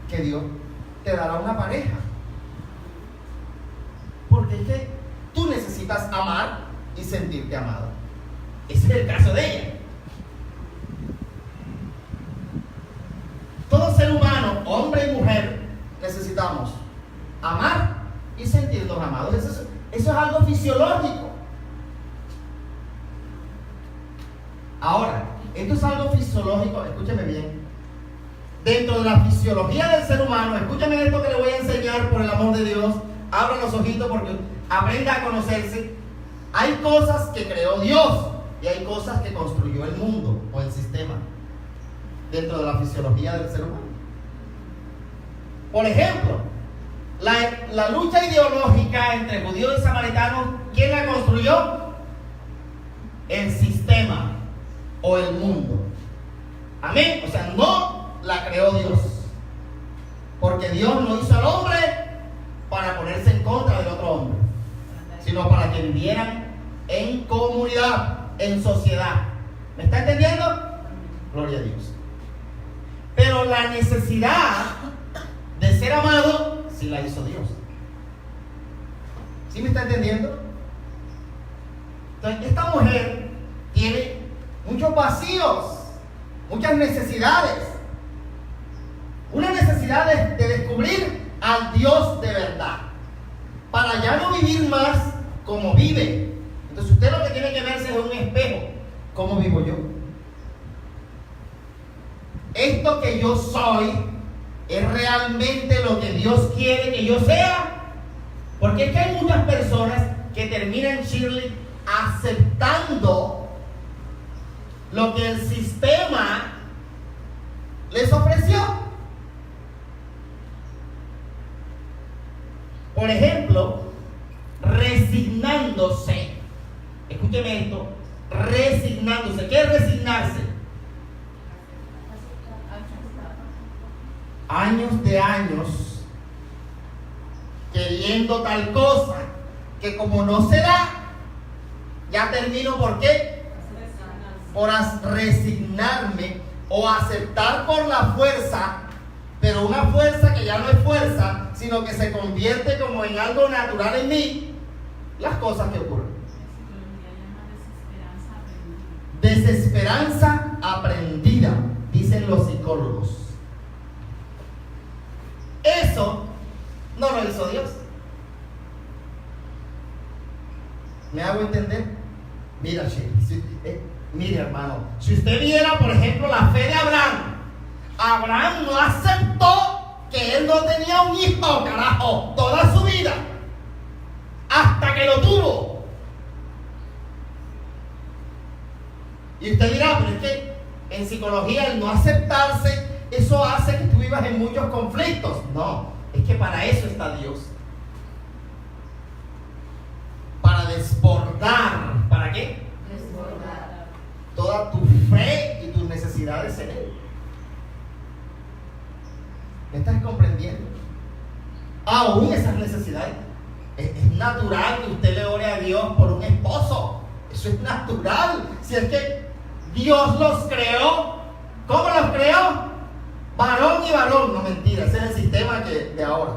[SPEAKER 1] que Dios te dará una pareja. Porque es que tú necesitas amar y sentirte amado. Ese es el caso de ella. Todo ser humano, hombre y mujer, necesitamos amar y sentirnos amados. Eso es algo fisiológico. Ahora, esto es algo fisiológico, escúcheme bien. Dentro de la fisiología del ser humano, escúchame esto que le voy a enseñar por el amor de Dios. Abra los ojitos porque aprenda a conocerse. Hay cosas que creó Dios y hay cosas que construyó el mundo o el sistema dentro de la fisiología del ser humano. Por ejemplo, la lucha ideológica entre judíos y samaritanos, ¿quién la construyó? El sistema o el mundo. Amén. O sea, no la creó Dios, porque Dios no hizo al hombre para ponerse en contra del otro hombre, sino para que vivieran en comunidad, en sociedad. ¿Me está entendiendo? Gloria a Dios. Pero la necesidad de ser amado sí la hizo Dios. ¿Sí me está entendiendo? Entonces, esta mujer tiene muchos vacíos, muchas necesidades. Una necesidad de descubrir al Dios de verdad, para ya no vivir más como vive. Entonces usted lo que tiene que verse es un espejo. ¿Cómo vivo yo? Esto que yo soy es realmente lo que Dios quiere que yo sea. Porque es que hay muchas personas que terminan, Shirley, aceptando lo que el sistema les ofreció. Por ejemplo, resignándose. Escúcheme esto. Resignándose. ¿Qué es resignarse? Años de años queriendo tal cosa que como no se da, ya termino. ¿Por qué? Por resignarme o aceptar por la fuerza, pero una fuerza que ya no es fuerza, sino que se convierte como en algo natural en mí, las cosas que ocurren. Desesperanza aprendida, dicen los psicólogos. Eso no lo hizo Dios. ¿Me hago entender? Mira, mire, hermano, si usted viera, por ejemplo, la fe de Abraham, Abraham no aceptó que él no tenía un hijo, carajo, toda su vida, hasta que lo tuvo. Y usted dirá, pero es que en psicología el no aceptarse, eso hace que tú vivas en muchos conflictos. No, es que para eso está Dios. Para desbordar. ¿Para qué? Desbordar toda tu fe y tus necesidades en Él. ¿Me estás comprendiendo? Aún esas necesidades. Es natural que usted le ore a Dios por un esposo. Eso es natural. Si es que Dios los creó. ¿Cómo los creó? Varón y varón. No, mentira, ese es el sistema de ahora.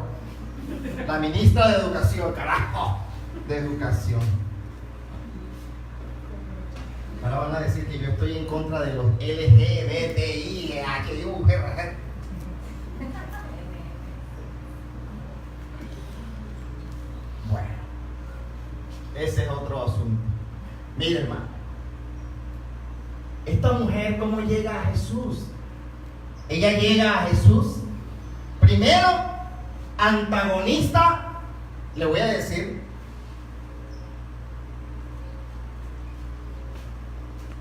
[SPEAKER 1] La ministra de Educación, carajo, de Educación. Ahora van a decir que yo estoy en contra de los LGBTI, Bueno, ese es otro asunto. Mire, hermano, esta mujer, ¿cómo llega a Jesús? Ella llega a Jesús, primero, antagonista, le voy a decir.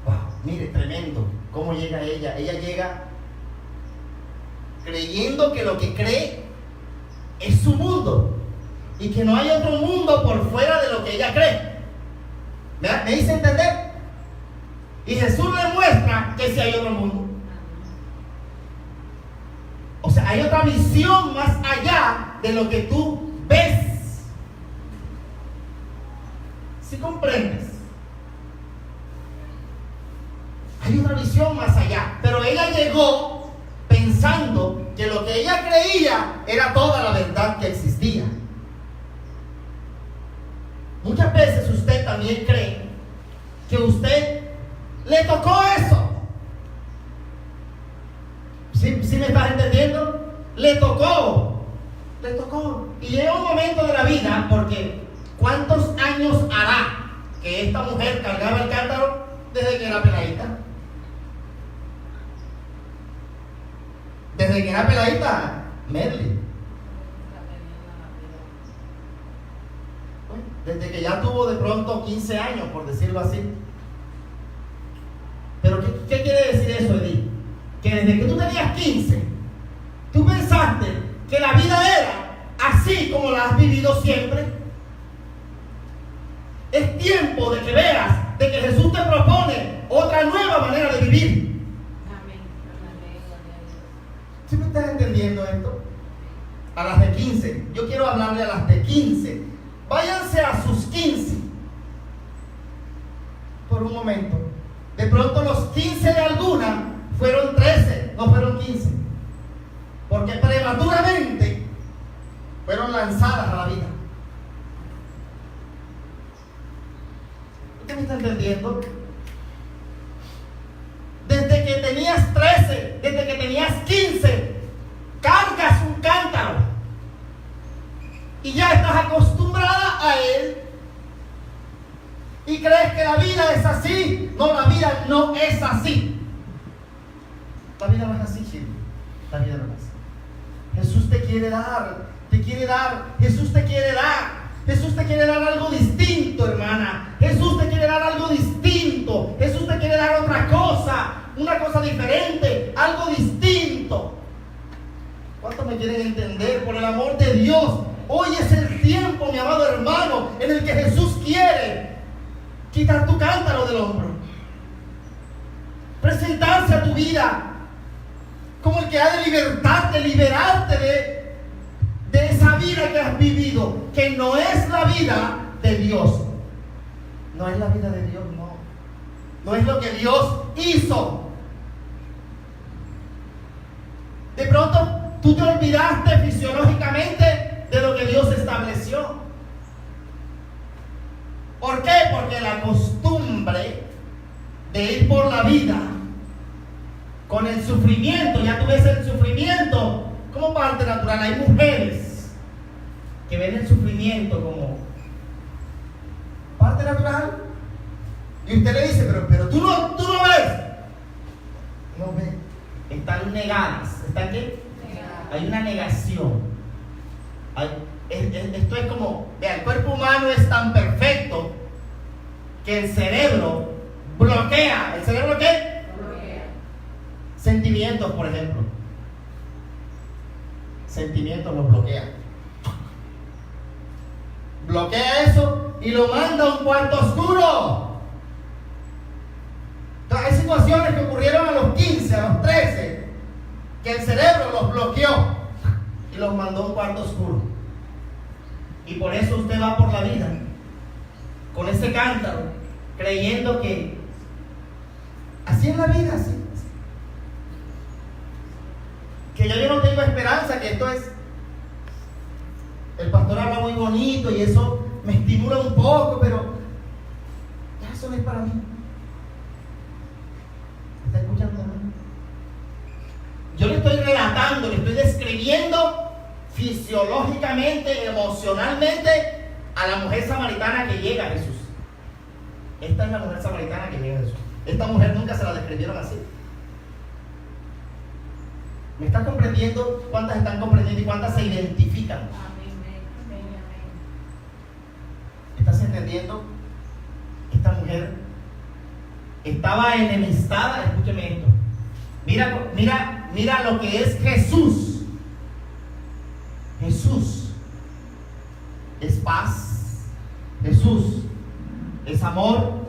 [SPEAKER 1] Wow, mire, tremendo, ¿cómo llega ella? Ella llega creyendo que lo que cree es su mundo y que no hay otro mundo por fuera de lo que ella cree. ¿Me hice entender? Y Jesús le muestra que sí hay otro mundo. O sea, hay otra visión más allá de lo que tú ves. ¿Sí comprendes? Hay otra visión más allá. Pero ella llegó pensando que lo que ella creía era toda la verdad que existía. Muchas veces usted también cree que usted le tocó eso. ¿Sí me estás entendiendo? Le tocó. Y llega un momento de la vida, porque ¿cuántos años hará que esta mujer cargaba el cántaro desde que era peladita? Desde que era peladita, Merly. Desde que ya tuvo de pronto 15 años, por decirlo así. Pero ¿qué quiere decir eso, Edith? Que desde que tú tenías 15, tú pensaste que la vida era así como la has vivido siempre. Es tiempo de que veas de que Jesús te propone otra nueva manera de vivir.
[SPEAKER 2] Amén.
[SPEAKER 1] ¿Sí me estás entendiendo esto? A las de 15. Yo quiero hablarle a las de 15. Váyanse a sus 15 por un momento. De pronto los 15 de alguna fueron 13, no fueron 15. Porque prematuramente fueron lanzadas a la vida. ¿Usted me está entendiendo? Desde que tenías 13, desde que tenías 15, cargas un cántaro y ya estás acostumbrada a él y crees que la vida es así. No, la vida no es así. La vida no es así, Chile. La vida no es así. Jesús te quiere dar, Jesús te quiere dar algo distinto, hermana. Jesús te quiere dar algo distinto. Jesús te quiere dar otra cosa, una cosa diferente, algo distinto. ¿Cuántos me quieren entender? Por el amor de Dios, hoy es el tiempo, mi amado hermano, en el que Jesús quiere quitar tu cántaro del hombro, presentarse a tu vida como el que ha de liberarte de esa vida que has vivido, que no es la vida de Dios. No es la vida de Dios, no. No es lo que Dios hizo. De pronto tú te olvidaste fisiológicamente de lo que Dios estableció. ¿Por qué? Porque la costumbre de ir por la vida con el sufrimiento, ya tú ves el sufrimiento como parte natural. Hay mujeres que ven el sufrimiento como parte natural, y usted le dice, pero tú no ves. No ves. Están negadas. ¿Están qué? Negadas. Hay una negación. Esto es como, vea, el cuerpo humano es tan perfecto que el cerebro bloquea. ¿El cerebro qué? Bloquea. Sentimientos, por ejemplo. Sentimientos los bloquea. Bloquea eso y lo manda a un cuarto oscuro. Entonces, hay situaciones que ocurrieron a los 15, a los 13, que el cerebro los bloqueó y los mandó a un cuarto oscuro. Y por eso usted va por la vida con ese cántaro, creyendo que así es la vida, así. Que yo no tengo esperanza, que esto es... El pastor habla muy bonito y eso me estimula un poco, pero eso no es para mí. ¿Está escuchando? Yo le estoy relatando, le estoy describiendo fisiológicamente, emocionalmente a la mujer samaritana que llega a Jesús. Esta es la mujer samaritana que llega a Jesús. Esta mujer nunca se la describieron así. ¿Me estás comprendiendo? ¿Cuántas están comprendiendo y cuántas se identifican? ¿Estás entendiendo? Esta mujer estaba enemistada. Escúcheme esto. Mira lo que es Jesús. Jesús es paz. Jesús es amor.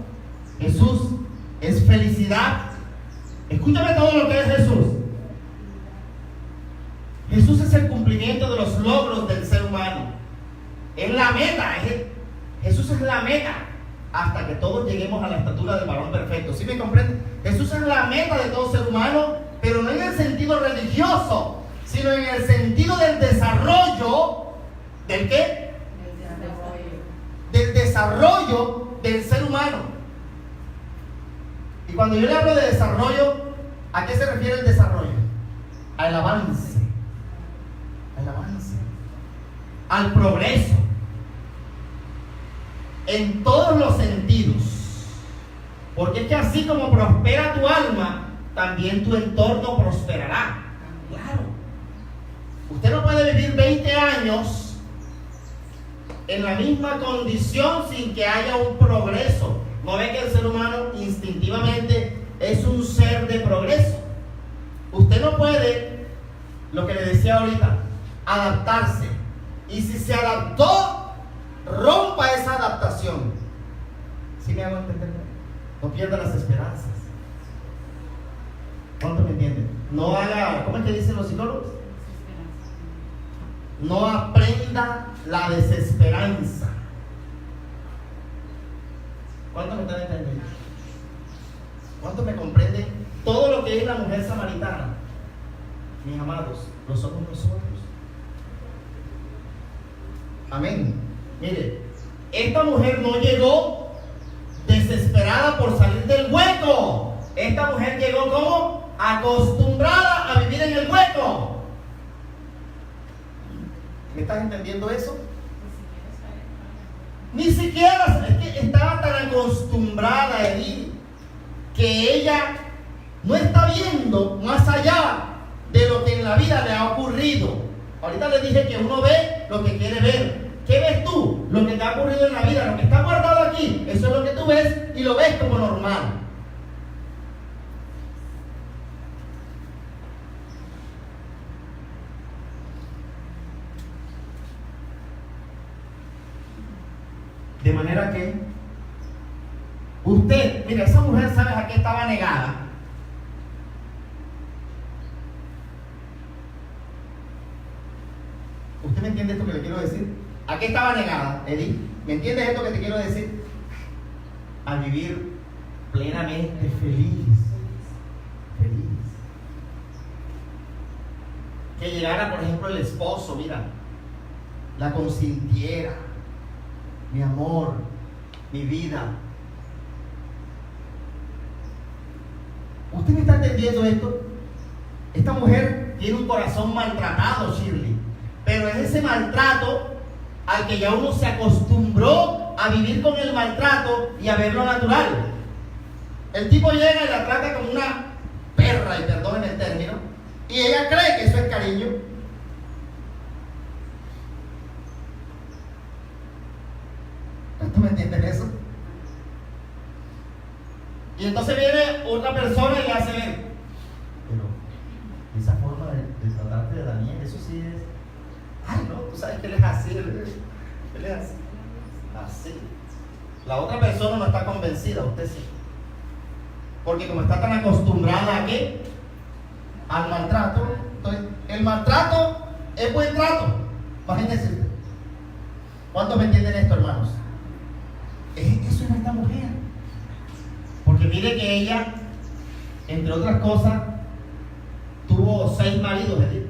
[SPEAKER 1] Jesús es felicidad. Escúchame todo lo que es Jesús. Jesús es el cumplimiento de los logros del ser humano. Es la meta. Jesús es la meta hasta que todos lleguemos a la estatura del varón perfecto. ¿Sí me comprenden? Jesús es la meta de todo ser humano, pero no en el sentido religioso, sino en el sentido del desarrollo. ¿Del qué? Del desarrollo del ser humano. Y cuando yo le hablo de desarrollo, ¿a qué se refiere el desarrollo? Al avance. Al avance. Al progreso. En todos los sentidos. Porque es que así como prospera tu alma, también tu entorno prosperará. Claro. Usted no puede vivir 20 años en la misma condición sin que haya un progreso. ¿No ve que el ser humano instintivamente es un ser de progreso? Usted no puede, lo que le decía ahorita, adaptarse. Y si se adaptó, rompa esa adaptación. ¿Sí me hago entender? No pierda las esperanzas. ¿Cuánto me entienden? No haga, ¿cómo es que dicen los psicólogos? No aprenda la desesperanza. ¿Cuánto me están entendiendo? ¿Cuánto me comprenden todo lo que es la mujer samaritana? Mis amados, lo somos nosotros. Amén. Mire, esta mujer no llegó desesperada por salir del hueco. Esta mujer llegó como acostumbrada a vivir en el hueco. ¿Me estás entendiendo eso? Ni siquiera, es que estaba tan acostumbrada a ir que ella no está viendo más allá de lo que en la vida le ha ocurrido. Ahorita le dije que uno ve lo que quiere ver. ¿Qué ves tú? Lo que te ha ocurrido en la vida, lo que está guardado aquí, eso es lo que tú ves y lo ves como normal. De manera que usted, mira, esa mujer, ¿sabes a qué estaba negada? ¿Usted me entiende esto que le quiero decir? ¿A qué estaba negada, Edith? ¿Me entiendes esto que te quiero decir? A vivir plenamente feliz. Feliz. Que llegara, por ejemplo, el esposo, mira, la consintiera. Mi amor, mi vida. ¿Usted me está entendiendo esto? Esta mujer tiene un corazón maltratado, Shirley. Pero es ese maltrato al que ya uno se acostumbró a vivir con el maltrato y a verlo natural. El tipo llega y la trata como una perra, y perdonen el término, y ella cree que eso es cariño. ¿Tú me entiendes eso? Y entonces viene otra persona y le hace ver. Pero esa forma de tratarte de Daniel, eso sí es. Ay, no, tú sabes que él es así. Él es así. Así. La otra persona no está convencida, usted sí. Porque como está tan acostumbrada a qué? Al maltrato. Entonces, el maltrato es buen trato. Imagínense usted. ¿Cuántos me entienden esto, hermanos? Eso es esta mujer. Porque mire que ella, entre otras cosas, tuvo 6 maridos, ¿verdad?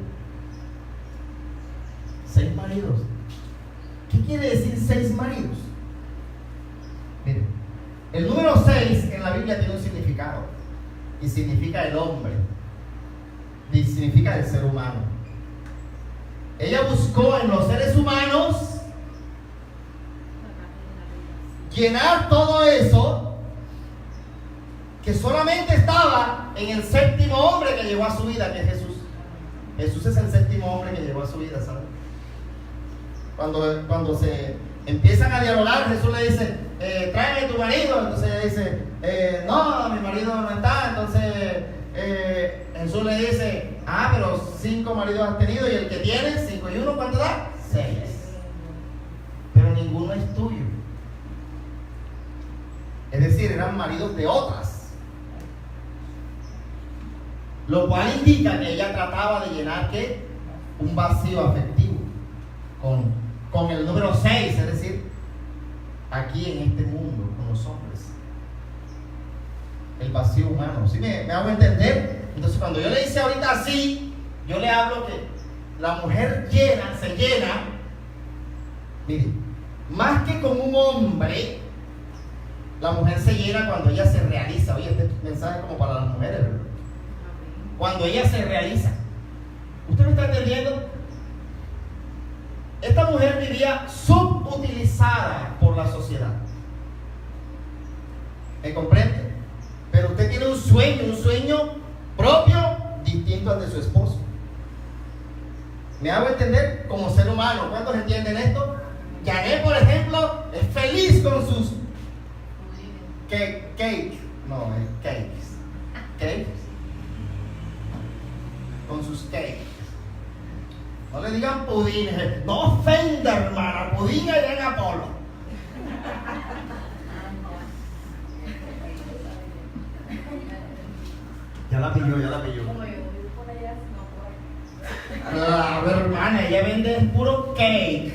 [SPEAKER 1] 6 maridos. ¿Qué quiere decir 6 maridos? Mire, el número 6 en la Biblia tiene un significado. Y significa el hombre. Y significa el ser humano. Ella buscó en los seres humanos llenar todo eso que solamente estaba en el 7º hombre que llegó a su vida, que es Jesús. Jesús es el 7º hombre que llegó a su vida, ¿sabes? Cuando se empiezan a dialogar, Jesús le dice, tráeme tu marido. Entonces ella dice, no, mi marido no está. Entonces Jesús le dice, pero 5 maridos has tenido y el que tienes, 5 y 1, ¿cuánto da? 6. Pero ninguno es tuyo. Es decir, eran maridos de otras. Lo cual indica que ella trataba de llenar ¿qué? Un vacío afectivo con el número 6, es decir, aquí en este mundo con los hombres. El vacío humano. ¿Sí me hago entender? Entonces cuando yo le hice ahorita así, yo le hablo que la mujer se llena, mire, más que con un hombre, la mujer se llena cuando ella se realiza. Oye, este mensaje es como para las mujeres, ¿verdad? Cuando ella se realiza. ¿Usted me está entendiendo? Esta mujer vivía subutilizada por la sociedad. ¿Me comprende? Pero usted tiene un sueño propio distinto al de su esposo. ¿Me hago entender? Como ser humano, ¿cuántos entienden esto? Janet, por ejemplo, es feliz con sus cakes. Con sus cakes. No le digan pudines. No ofenda, hermana. Pudín allá en Apolo. Ya la pilló.
[SPEAKER 2] Como yo voy por allá, no por
[SPEAKER 1] A ver, hermana, ella vende puro cake.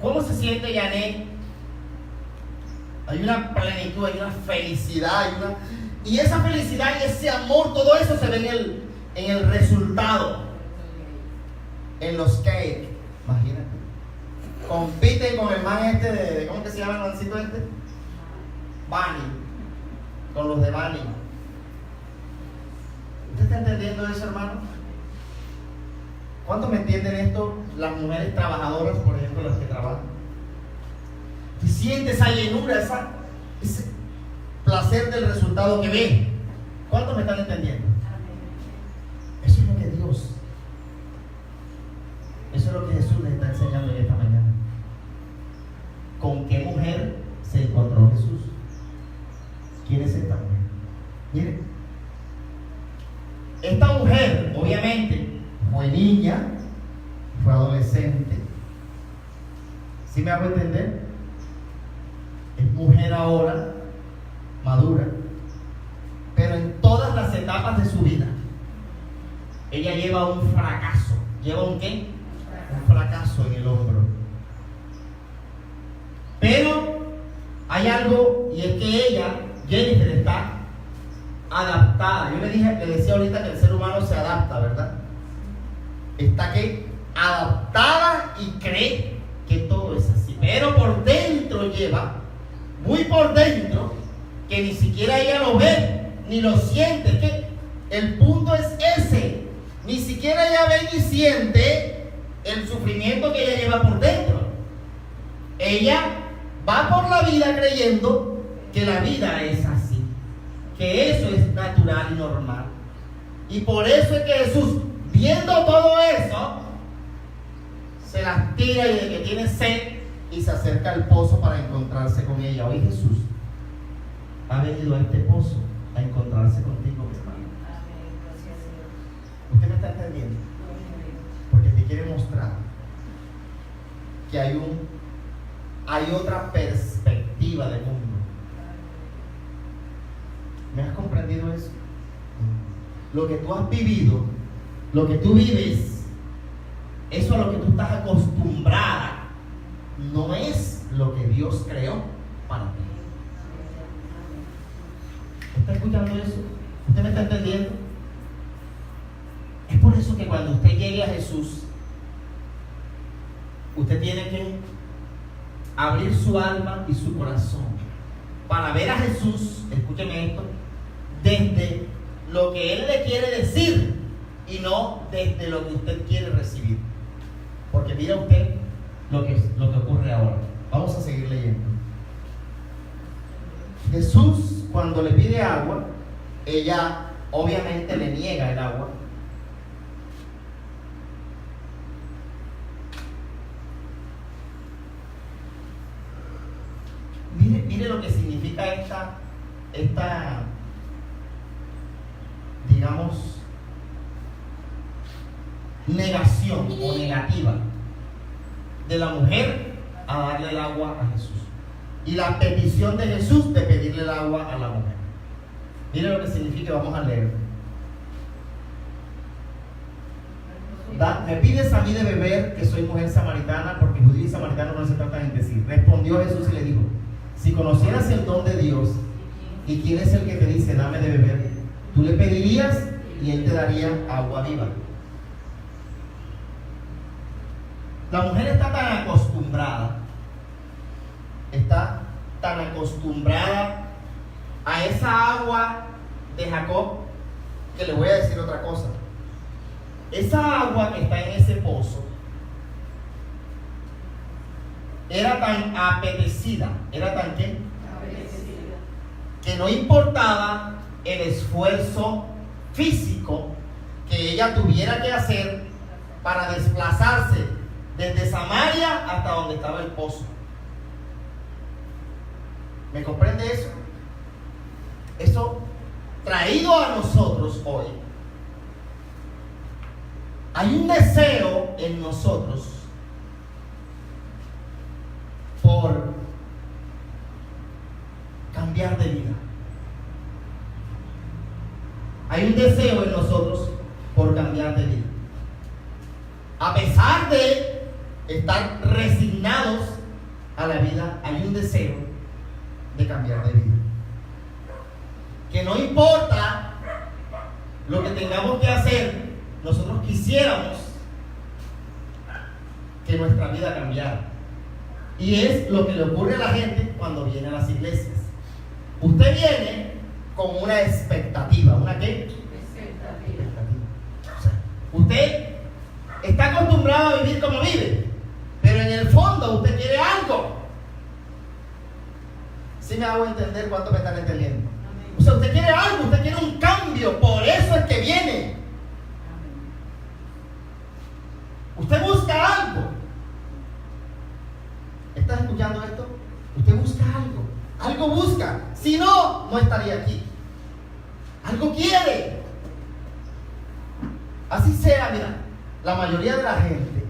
[SPEAKER 1] ¿Cómo se siente Janet? Hay una plenitud, hay una felicidad, y esa felicidad y ese amor, todo eso se ve en el resultado, en los cakes. Imagínate. Compite con el man este de ¿cómo que se llama el mancito este? Bunny. Con los de Bunny. ¿Usted está entendiendo eso, hermano? ¿Cuántos me entienden esto? Las mujeres trabajadoras, por ejemplo, las que trabajan. Y siente esa llenura, ese placer del resultado que ve. ¿Cuántos me están entendiendo? Eso es lo que Dios, eso es lo que Jesús les está enseñando en esta mañana. ¿Con qué mujer se encontró Jesús? ¿Quién es esta mujer? Miren, esta mujer obviamente fue niña, fue adolescente. ¿Sí me hago entender? Es mujer ahora, madura, pero en todas las etapas de su vida ella lleva un fracaso. ¿Lleva un qué? Un fracaso en el hombro. Pero hay algo, y es que ella, Jennifer, está adaptada. Yo le decía ahorita que el ser humano se adapta, ¿verdad? Está que adaptada y cree que todo es así. Pero por dentro lleva, muy por dentro, que ni siquiera ella lo ve, ni lo siente. Que el punto es ese. Ni siquiera ella ve ni siente el sufrimiento que ella lleva por dentro. Ella va por la vida creyendo que la vida es así, que eso es natural y normal. Y por eso es que Jesús, viendo todo eso, se las tira y de que tiene sed y se acerca al pozo para encontrarse con ella. Hoy Jesús ha venido a este pozo a encontrarse contigo, mi hermano. ¿Usted me está entendiendo? Porque te quiere mostrar que hay otra perspectiva del mundo. ¿Me has comprendido eso? Lo que tú has vivido, lo que tú vives, eso a lo que tú estás acostumbrada, no es lo que Dios creó para ti. ¿Está escuchando eso? ¿Usted me está entendiendo? Es por eso que cuando usted llegue a Jesús, usted tiene que abrir su alma y su corazón para ver a Jesús, escúcheme esto, desde lo que Él le quiere decir y no desde lo que usted quiere recibir. Porque mira usted lo que ocurre ahora. Vamos a seguir leyendo. Jesús, cuando le pide agua, ella obviamente le niega el agua. Mire lo que significa esta, digamos, negación o negativa de la mujer a darle el agua a Jesús. Y la petición de Jesús de pedirle el agua a la mujer. Mire lo que significa, vamos a leer. me pides a mí de beber, que soy mujer samaritana, porque judío y samaritano no se tratan entre sí. Respondió Jesús y le dijo: si conocieras el don de Dios y quién es el que te dice dame de beber, tú le pedirías y él te daría agua viva. La mujer está tan acostumbrada a esa agua de Jacob, que le voy a decir otra cosa. Esa agua que está en ese pozo era tan apetecida, que no importaba el esfuerzo físico que ella tuviera que hacer para desplazarse desde Samaria hasta donde estaba el pozo. ¿Me comprende eso? Eso traído a nosotros hoy. Hay un deseo en nosotros por cambiar de vida. Hay un deseo en nosotros por cambiar de vida. A pesar de estar resignados a la vida, hay un deseo de cambiar de vida. Que no importa lo que tengamos que hacer, nosotros quisiéramos que nuestra vida cambiara. Y es lo que le ocurre a la gente cuando viene a las iglesias. Usted viene con una expectativa. ¿Una qué? Expectativa. O sea, usted está acostumbrado a vivir como vive, pero en el fondo usted quiere algo. ¿Sí me hago entender cuánto me están entendiendo? O sea, usted quiere algo, usted quiere un cambio, por eso es que viene. Usted busca algo. ¿Estás escuchando esto? Usted busca algo. Algo busca. Si no, no estaría aquí. Algo quiere. Así sea, mira. La mayoría de la gente,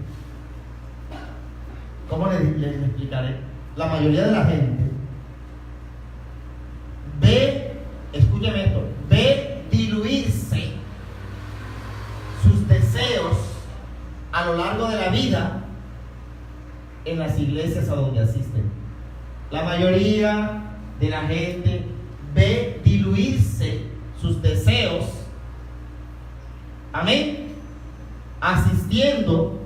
[SPEAKER 1] ¿cómo le explicaré? La mayoría de la gente ve, escúcheme esto, ve diluirse sus deseos a lo largo de la vida en las iglesias a donde asisten. La mayoría de la gente ve diluirse sus deseos, amén, asistiendo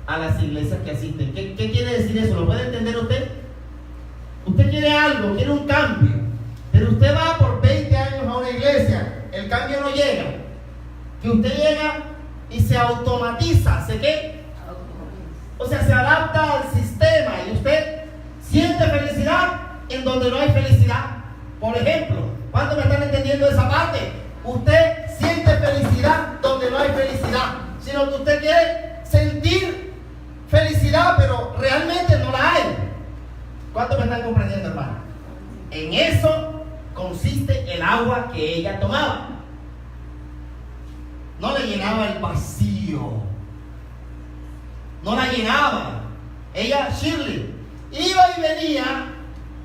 [SPEAKER 1] a las iglesias que asisten. ¿Qué quiere decir eso? ¿Lo puede entender usted? Usted quiere algo, quiere un cambio, pero usted va por 20 años a una iglesia, el cambio no llega. Que usted llega y se automatiza, ¿se qué? O sea, se adapta al sistema y usted siente felicidad en donde no hay felicidad. Por ejemplo, ¿cuántos me están entendiendo esa parte? Usted siente felicidad donde no hay felicidad, sino que usted quiere sentir felicidad, pero realmente no la hay. ¿Cuántos me están comprendiendo, hermano? En eso consiste el agua que ella tomaba. No le llenaba el vacío, no la llenaba. Ella, Shirley, iba y venía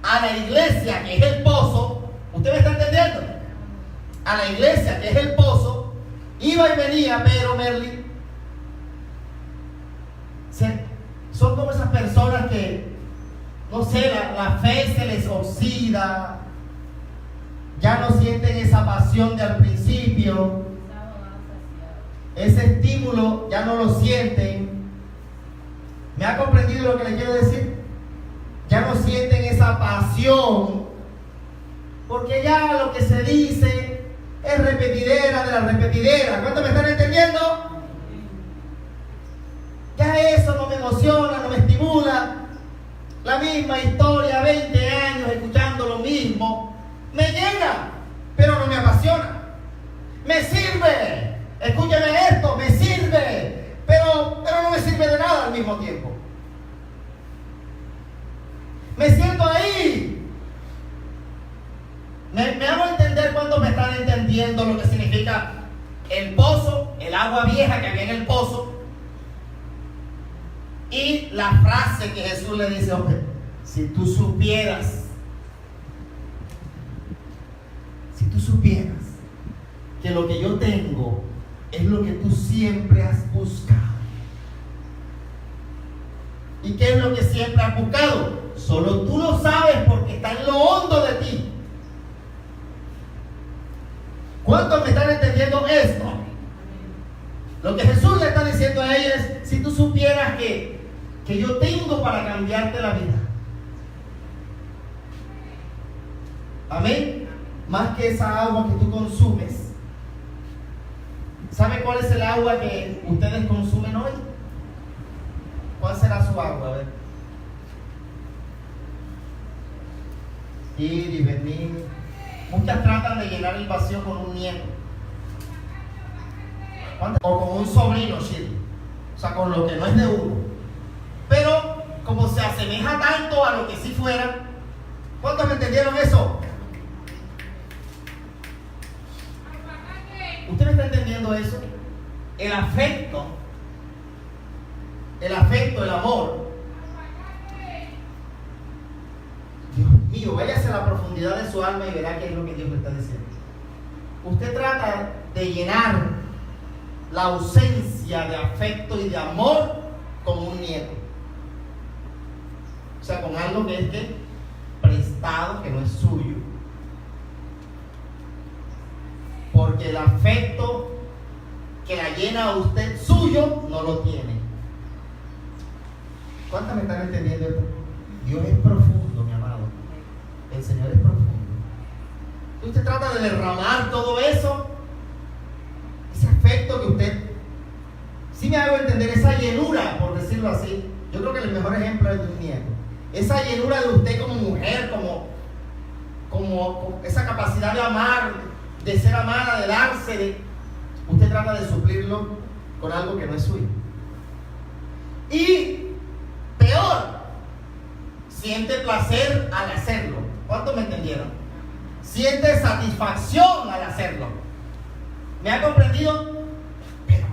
[SPEAKER 1] a la iglesia, que es el pozo. ¿Usted me está entendiendo? A la iglesia, que es el pozo, iba y venía, pero Merly, son como esas personas que, no sé, la fe se les oxida, ya no sienten esa pasión de al principio, ese estímulo ya no lo sienten. ¿Me ha comprendido lo que le quiero decir? Ya no sienten esa pasión, porque ya lo que se dice es repetidera de la repetidera. ¿Cuántos me están entendiendo? Ya eso no me emociona, no me estimula. La misma historia, 20 años escuchando lo mismo, me llega, pero no me apasiona. Me sirve, escúcheme esto, me sirve, pero no me sirve de nada al mismo tiempo. Me siento ahí. Me hago entender cuando me están entendiendo lo que significa el pozo, el agua vieja que había en el pozo, y la frase que Jesús le dice: hombre, si tú supieras que lo que yo tengo es lo que tú siempre has buscado, ¿Y qué es lo que siempre has buscado? Solo tú lo sabes porque está en lo hondo de ti. ¿Cuántos me están entendiendo esto? Lo que Jesús le está diciendo a ella es, si tú supieras que yo tengo para cambiarte la vida. Amén. Más que esa agua que tú consumes. ¿Sabe cuál es el agua que ustedes consumen hoy? ¿Cuál será su agua? A ver. Ir y venir. Muchas tratan de llenar el vacío con un nieto. O con un sobrino, Shirley. O sea, con lo que no es de uno. Pero como se asemeja tanto a lo que sí fuera. ¿Cuántos me entendieron eso? ¿Usted me está entendiendo eso? El afecto, el amor. Dios mío, váyase a la profundidad de su alma y verá qué es lo que Dios le está diciendo. Usted trata de llenar la ausencia de afecto y de amor con un nieto. O sea, con algo que es que prestado, que no es suyo. Porque el afecto que la llena a usted suyo no lo tiene. ¿Cuántas me están entendiendo esto? Dios es profundo, mi amado. El Señor es profundo. Usted trata de derramar todo eso, ese afecto que usted, si me hago entender, esa llenura, por decirlo así. Yo creo que el mejor ejemplo es de un nieto. Esa llenura de usted como mujer, como esa capacidad de amar, de ser amada, de darse, usted trata de suplirlo con algo que no es suyo. Y peor, siente placer al hacerlo. ¿Cuántos me entendieron? Siente satisfacción al hacerlo. ¿Me ha comprendido? Pero,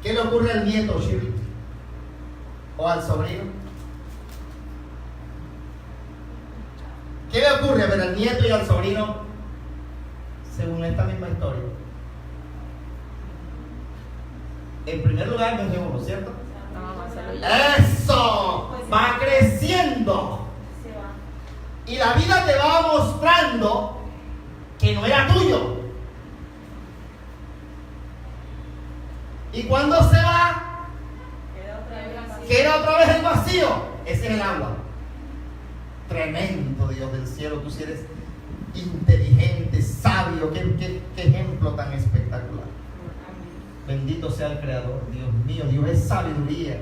[SPEAKER 1] ¿qué le ocurre al nieto, Shirley? ¿O al sobrino? ¿Qué le ocurre a ver al nieto y al sobrino según esta misma historia? En primer lugar, no es de uno, ¿cierto? ¡Eso! Va creciendo. Y la vida te va mostrando que no era tuyo. Y cuando se va, queda otra vez el vacío. Ese es el agua. Tremendo, Dios del cielo. Tú sí eres inteligente, sabio. Qué ejemplo tan espectacular. Bendito sea el Creador. Dios mío, Dios es sabiduría.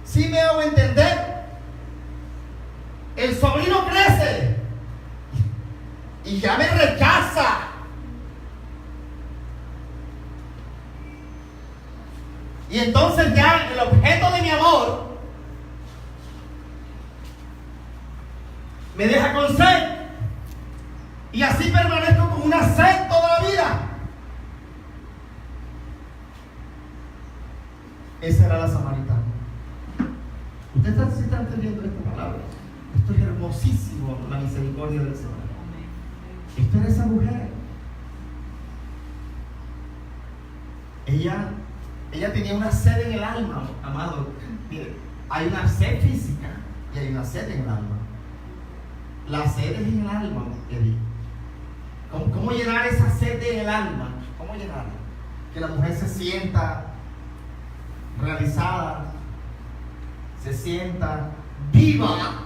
[SPEAKER 1] ¿Sí me hago entender? El sobrino crece y ya me rechaza. Y entonces ya el objeto de mi amor me deja con sed. Y así permanezco con una sed toda la vida. Esa era la samaritana. ¿Usted está entendiendo esta palabra? Esto es hermosísimo, la misericordia del Señor. Esto era esa mujer. Ella tenía una sed en el alma, amado. Mire, hay una sed física y hay una sed en el alma. La sed es en el alma, Edith. ¿Cómo llenar esa sed en el alma? ¿Cómo llenarla? Que la mujer se sienta realizada, se sienta viva,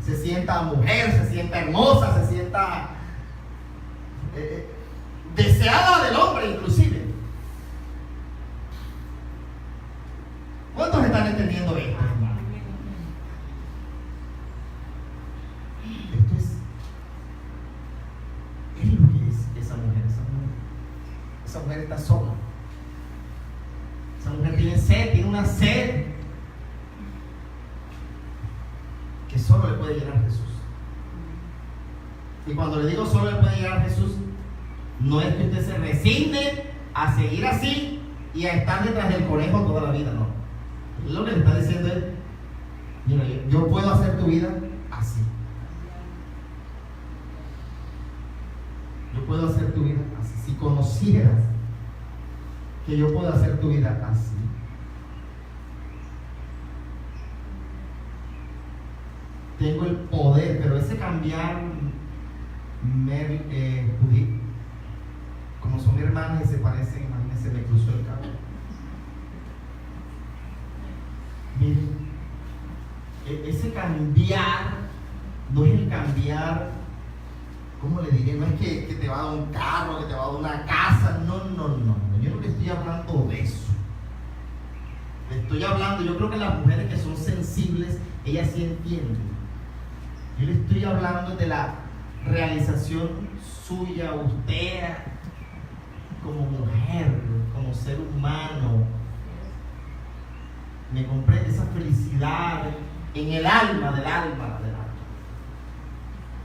[SPEAKER 1] se sienta mujer, se sienta hermosa, se sienta deseada del hombre inclusive. ¿Cuántos están entendiendo esto? Esto es lo que es esa mujer. Esa mujer está sola. Esa mujer tiene sed, tiene una sed que solo le puede llenar Jesús. Y cuando le digo solo le puede llenar Jesús, no es que usted se resigne a seguir así y a estar detrás del conejo toda la vida, no. Lo que le está diciendo es, mira, yo puedo hacer tu vida así. Yo puedo hacer tu vida así. Si conocieras que yo puedo hacer tu vida así. tengo el poder, pero ese cambiar, Judith, como son hermanas y se parecen, imagínense, me cruzó el cable. Miren, ese cambiar no es el cambiar, ¿cómo le diré? No es que te va a dar un carro, que te va a dar una casa, no, yo no le estoy hablando de eso. Le estoy hablando, yo creo que las mujeres que son sensibles, ellas sí entienden. Yo le estoy hablando de la realización suya, usted, como mujer, como ser humano. Me comprende esa felicidad en el alma, del alma.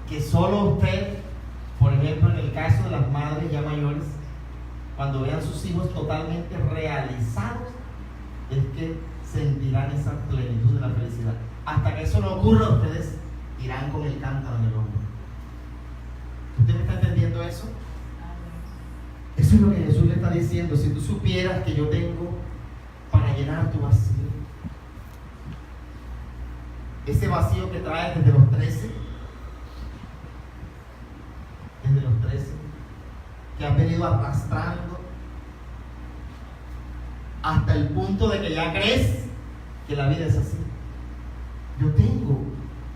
[SPEAKER 1] Que solo usted, por ejemplo, en el caso de las madres ya mayores, cuando vean sus hijos totalmente realizados, es que sentirán esa plenitud de la felicidad. Hasta que eso no ocurra, ustedes irán con el cántaro en el hombro. ¿Usted me está entendiendo eso? Eso es lo que Jesús le está diciendo. Si tú supieras que yo tengo para llenar tu vacío, ese vacío que traes desde los 13, que has venido arrastrando hasta el punto de que ya crees que la vida es así. Yo tengo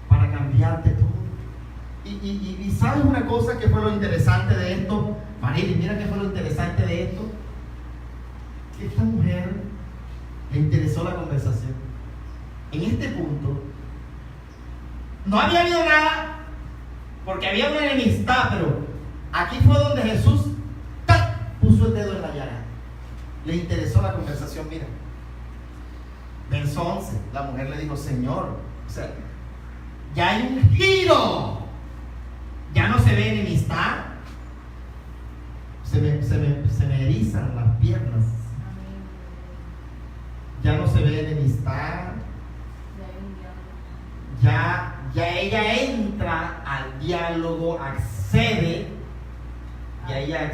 [SPEAKER 1] para cambiarte todo. Y ¿sabes una cosa que fue lo interesante de esto? Marily, mira qué fue lo interesante de esto. Que esta mujer le interesó la conversación. En este punto no había habido nada, porque había una enemistad, pero aquí fue donde Jesús puso el dedo en la llaga. Le interesó la conversación. Mira, verso 11, la mujer le dijo: Señor, o sea, ya hay un giro, ya no se ve enemistad, se me erizan las piernas, ya no se ve enemistad, ya ella entra al diálogo, accede, ya ella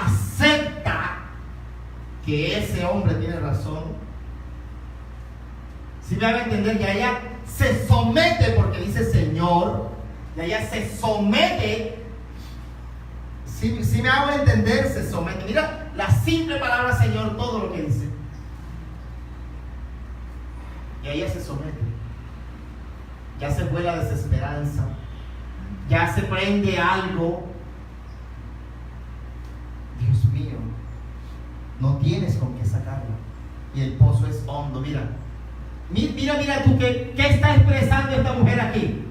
[SPEAKER 1] acepta que ese hombre tiene razón. Si me hago entender, ya ella se somete, porque dice Señor, ya ella se somete. Si me hago entender, se somete. Mira la simple palabra Señor, todo lo que dice. Y ella se somete. Ya se fue la desesperanza, ya se prende algo. Dios mío, no tienes con qué sacarla, y el pozo es hondo. Mira tú, ¿qué está expresando esta mujer aquí?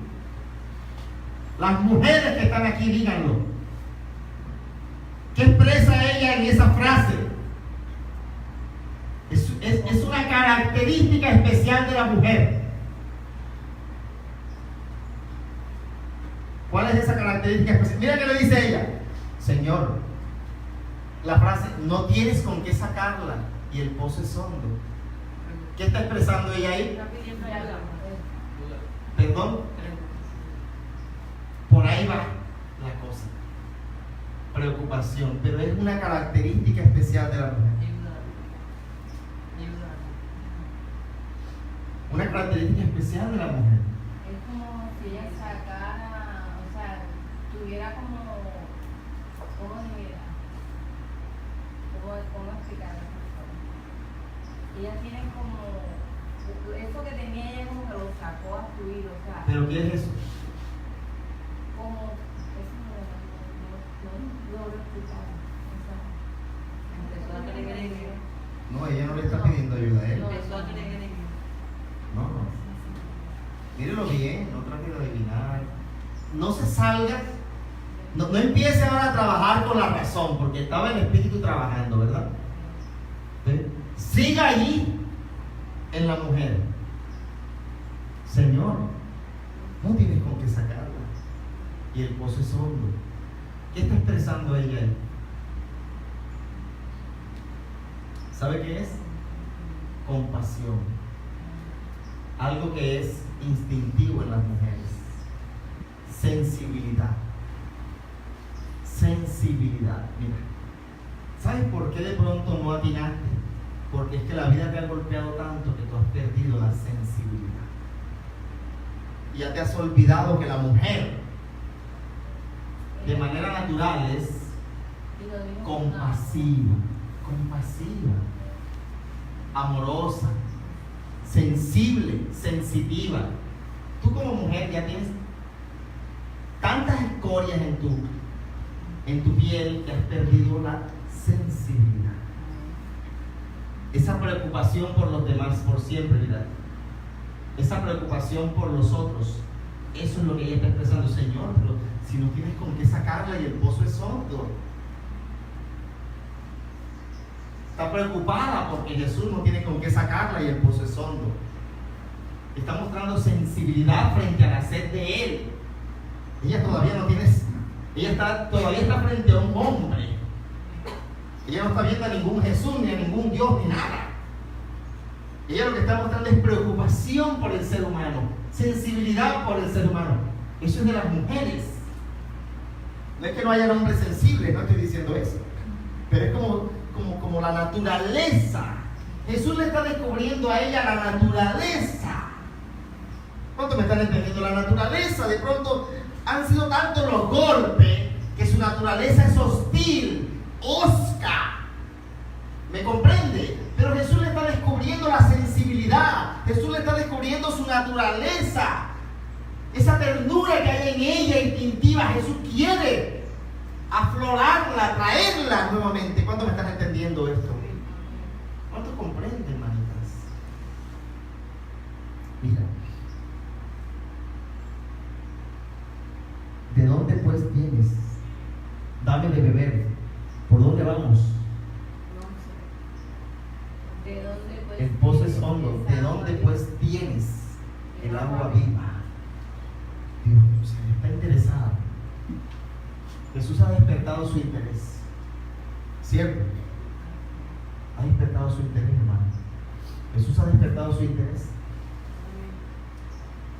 [SPEAKER 1] Las mujeres que están aquí, díganlo. ¿Qué expresa ella en esa frase? Es una característica especial de la mujer. ¿Cuál es esa característica especial? Mira que le dice ella: Señor, la frase, no tienes con qué sacarla, y el pozo es hondo. ¿Qué está expresando ella ahí? ¿Perdón? Por ahí va la cosa. Preocupación, pero es una característica especial de la mujer. Una característica especial de la mujer.
[SPEAKER 2] Es como si ella sacara, o sea, tuviera como, ¿cómo dijera? ¿Cómo explicarlo? Ella tiene como, eso que tenía ella como que lo sacó a fluir, o sea.
[SPEAKER 1] ¿Pero qué es eso?
[SPEAKER 2] Como, eso no lo explicar. O sea, empezó a tener.
[SPEAKER 1] No, ella no le está pidiendo ayuda a él.
[SPEAKER 2] Empezó a tener.
[SPEAKER 1] No. Mírelo bien, no trate de adivinar. No se salga, no empiece ahora a trabajar con la razón, porque estaba el espíritu trabajando, ¿verdad? ¿Sí? Siga allí en la mujer. Señor, no tienes con qué sacarla, y el pozo es hondo. ¿Qué está expresando ella ahí? ¿Sabe qué es? Compasión. Algo que es instintivo en las mujeres. Sensibilidad. Mira, ¿sabes por qué de pronto no atinaste? Porque es que la vida te ha golpeado tanto que tú has perdido la sensibilidad. y ya te has olvidado que la mujer de manera natural es compasiva, amorosa, sensible, sensitiva. Tú como mujer ya tienes tantas escorias en tu piel que has perdido la sensibilidad. Esa preocupación por los demás por siempre, ¿verdad? Esa preocupación por los otros. Eso es lo que ella está expresando. Señor, pero si no tienes con qué sacarla y el pozo es hondo. Está preocupada porque Jesús no tiene con qué sacarla y el pozo es hondo. Está mostrando sensibilidad frente a la sed de Él. Ella todavía no tiene, todavía está frente a un hombre. Ella no está viendo a ningún Jesús, ni a ningún Dios, ni nada. Ella lo que está mostrando es preocupación por el ser humano, sensibilidad por el ser humano. Eso es de las mujeres. No es que no haya hombres sensibles, no estoy diciendo eso. Pero es como la naturaleza. Jesús le está descubriendo a ella la naturaleza. ¿Cuánto me están entendiendo? La naturaleza, de pronto han sido tantos los golpes que su naturaleza es hostil, hosca. ¿Me comprende? Pero Jesús le está descubriendo la sensibilidad. Jesús le está descubriendo su naturaleza. Esa ternura que hay en ella instintiva. Jesús quiere aflorarla, traerla nuevamente. ¿Cuánto me están entendiendo esto? ¿Cuánto comprenden, hermanitas? Mira. ¿De dónde pues vienes? Dame de beber. ¿Por dónde vamos?
[SPEAKER 2] ¿De dónde pues?
[SPEAKER 1] El pozo es hondo. ¿De dónde pues tienes el agua viva? Dios, está interesado. Jesús ha despertado su interés. ¿Cierto? Ha despertado su interés, hermano. Jesús ha despertado su interés.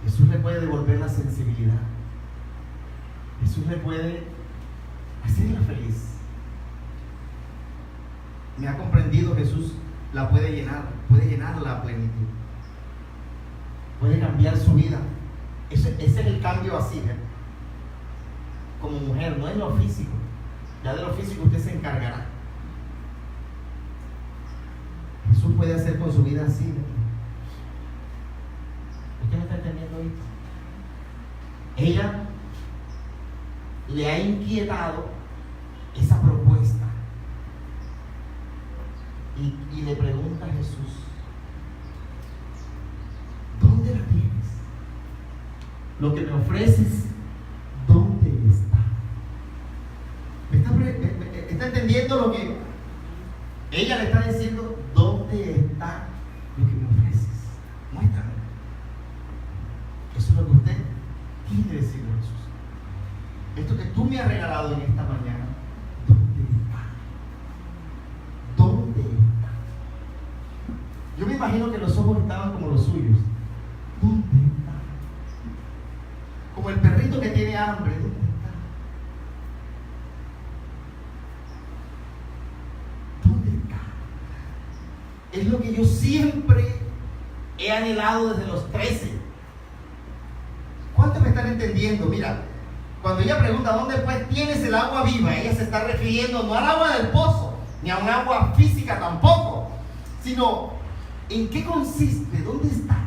[SPEAKER 1] Jesús le puede devolver la sensibilidad. Jesús le puede hacerla feliz. Me ha comprendido. Jesús la puede llenarla a plenitud. Puede cambiar su vida. Ese es el cambio así, ¿eh? Como mujer, no es lo físico. Ya de lo físico usted se encargará. Jesús puede hacer con su vida así, ¿eh? ¿Usted me está entendiendo esto? Ella le ha inquietado esa propuesta y le pregunta a Jesús: ¿dónde la tienes? Lo que me ofreces, ¿dónde está? ¿Está entendiendo lo que ella le está diciendo? ¿Dónde está lo que me ofreces? Muéstrame. Eso es lo que usted tiene que decirle a Jesús. Esto que tú me has regalado en esta mañana, ¿dónde está? ¿Dónde está? Yo me imagino que los ojos estaban como los suyos. ¿Dónde está? Como el perrito que tiene hambre. ¿Dónde está? ¿Dónde está? Es lo que yo siempre he anhelado desde los 13. ¿Cuántos me están entendiendo? Mira, cuando ella pregunta ¿dónde pues tienes el agua viva?, ella se está refiriendo no al agua del pozo, ni a un agua física tampoco, sino ¿en qué consiste? ¿Dónde está?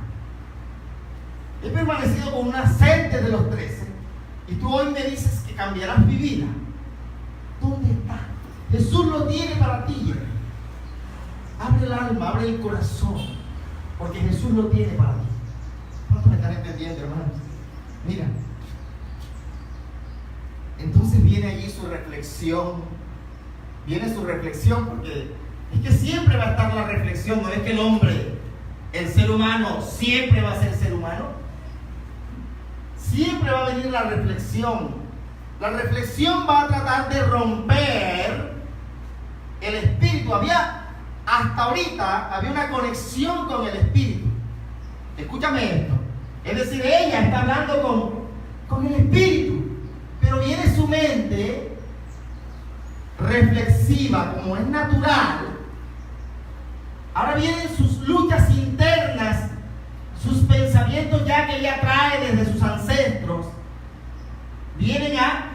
[SPEAKER 1] He permanecido con una sed desde los 13 y tú hoy me dices que cambiarás mi vida. ¿Dónde está? Jesús lo tiene para ti. Abre el alma, abre el corazón, porque Jesús lo tiene para ti. ¿Cuántos me están entendiendo, hermanos? Mira, entonces viene allí su reflexión. Viene su reflexión, porque es que siempre va a estar la reflexión. No es que el hombre, el ser humano, siempre va a ser ser humano. Siempre va a venir la reflexión. La reflexión va a tratar de romper el espíritu. Hasta ahorita había una conexión con el espíritu. Escúchame esto. Es decir, ella está hablando con el espíritu, pero viene su mente reflexiva, como es natural. Ahora vienen sus luchas internas, sus pensamientos ya que ella trae desde sus ancestros, vienen a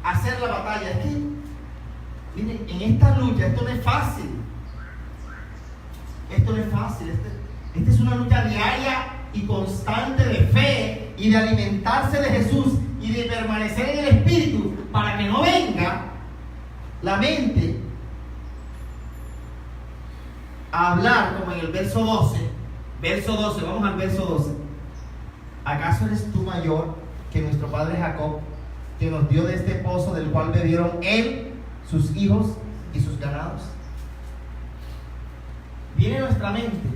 [SPEAKER 1] hacer la batalla. Es que, miren, en esta lucha, esto no es fácil. Esto no es fácil. Esta es una lucha diaria y constante de fe y de alimentarse de Jesús y de permanecer en el Espíritu para que no venga la mente a hablar como en el verso 12. Verso 12, vamos al verso 12. ¿Acaso eres tú mayor que nuestro padre Jacob, que nos dio de este pozo del cual bebieron él, sus hijos y sus ganados? Viene nuestra mente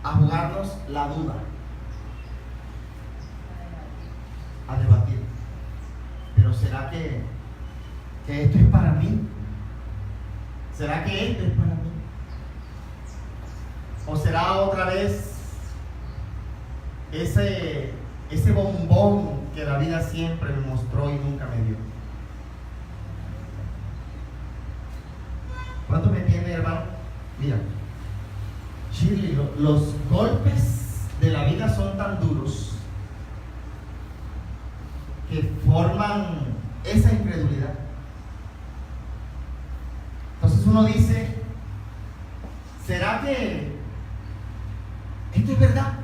[SPEAKER 1] a jugarnos la duda, a debatir. Pero ¿será que esto es para mí? ¿Será que esto es para mí? ¿O será otra vez ese bombón que la vida siempre me mostró y nunca me dio? ¿Cuánto me entiende, hermano? Mira, Shirley, los golpes de la vida son tan duros que forman esa incredulidad. Entonces uno dice, ¿será que esto es verdad?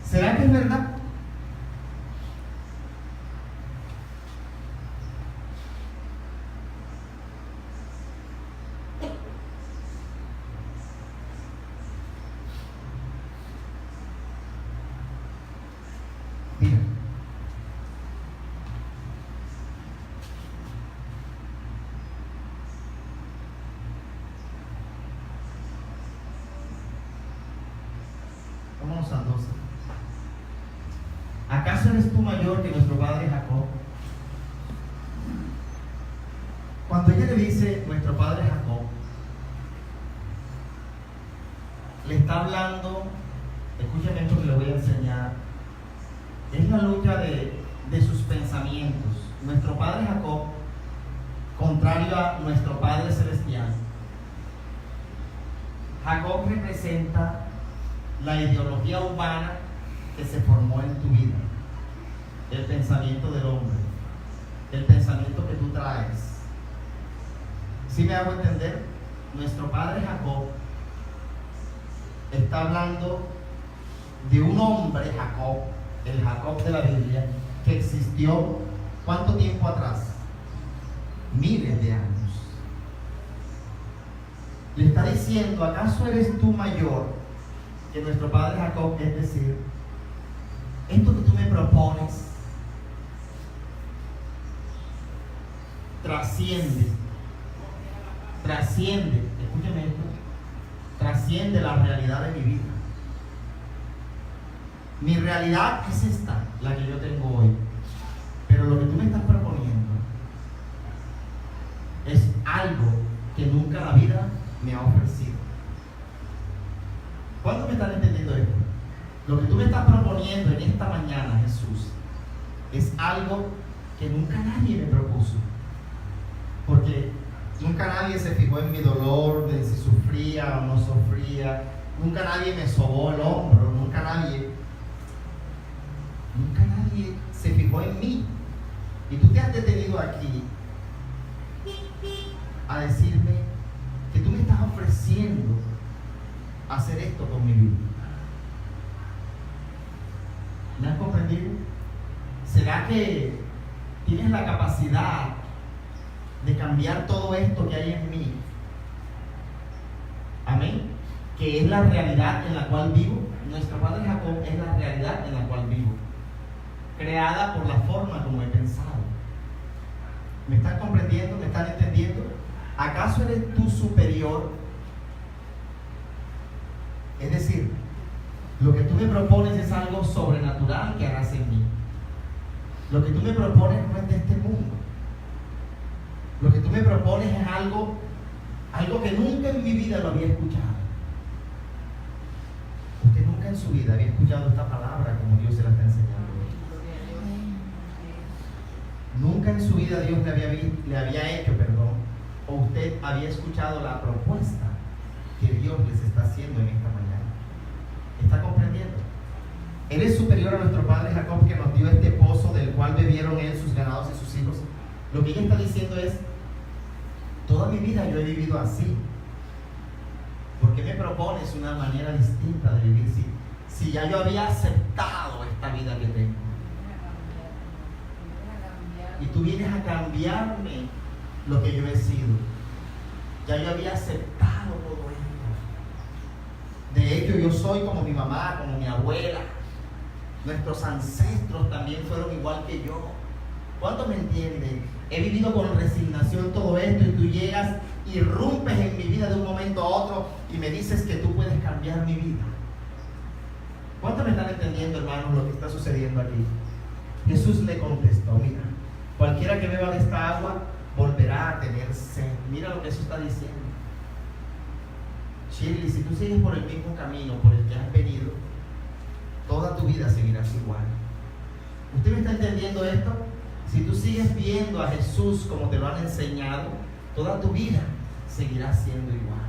[SPEAKER 1] ¿Será que es verdad? Mira, vámonos al 12. ¿Acaso eres tú mayor que nuestro padre Jacob? Cuando ella le dice nuestro padre Jacob, le está hablando, escúchame esto que le voy a enseñar, es la lucha de sus pensamientos. Nuestro padre Jacob, contrario a nuestro Padre Celestial, Jacob representa la ideología humana que se formó en tu vida, el pensamiento del hombre, el pensamiento que tú traes. ¿Sí me hago entender? Nuestro padre Jacob está hablando de un hombre, Jacob, el Jacob de la Biblia, que existió ¿cuánto tiempo atrás? Miles de años. Le está diciendo, ¿acaso eres tú mayor que nuestro padre Jacob? Es decir, esto que tú me propones trasciende, escúchame esto, trasciende la realidad de mi vida. Mi realidad es esta, la que yo tengo hoy, pero lo que tú me estás proponiendo es algo que nunca la vida me ha ofrecido. ¿Cuánto me están entendiendo esto? Lo que tú me estás proponiendo en esta mañana, Jesús, es algo que nunca nadie me propuso. Porque nunca nadie se fijó en mi dolor, de si sufría o no sufría. Nunca nadie me sobó el hombro. Nunca nadie se fijó en mí. Y tú te has detenido aquí a decirme que tú me estás ofreciendo hacer esto con mi vida. ¿Me has comprendido? ¿Será que tienes la capacidad de cambiar todo esto que hay en mí? Amén. Que es la realidad en la cual vivo. Nuestro padre Jacob es la realidad en la cual vivo, creada por la forma como he pensado. ¿Me están comprendiendo? ¿Me están entendiendo? ¿Acaso eres tú superior? Es decir, lo que tú me propones es algo sobrenatural que harás en mí. Lo que tú me propones no es de este mundo. Lo que tú me propones es algo que nunca en mi vida lo había escuchado. Usted nunca en su vida había escuchado esta palabra como Dios se la está enseñando. Nunca en su vida Dios le había hecho, o usted había escuchado la propuesta que Dios les está haciendo en esta mañana. ¿Está comprendiendo? Él es superior a nuestro padre Jacob, que nos dio este pozo del cual bebieron él, sus ganados y sus hijos. Lo que ella está diciendo es: toda mi vida yo he vivido así. ¿Por qué me propones una manera distinta de vivir si ya yo había aceptado esta vida que tengo? Y tú vienes a cambiarme lo que yo he sido. Ya yo había aceptado todo esto. De hecho, yo soy como mi mamá, como mi abuela. Nuestros ancestros también fueron igual que yo. ¿Cuántos me entienden? He vivido con resignación todo esto, y tú llegas, irrumpes en mi vida de un momento a otro y me dices que tú puedes cambiar mi vida. ¿Cuántos me están entendiendo, hermanos, lo que está sucediendo aquí? Jesús le contestó: mira, cualquiera que beba de esta agua volverá a tener sed. Mira lo que Jesús está diciendo. Shirley, si tú sigues por el mismo camino por el que has venido, toda tu vida seguirás igual. ¿Usted me está entendiendo esto? Si tú sigues viendo a Jesús como te lo han enseñado, toda tu vida seguirá siendo igual.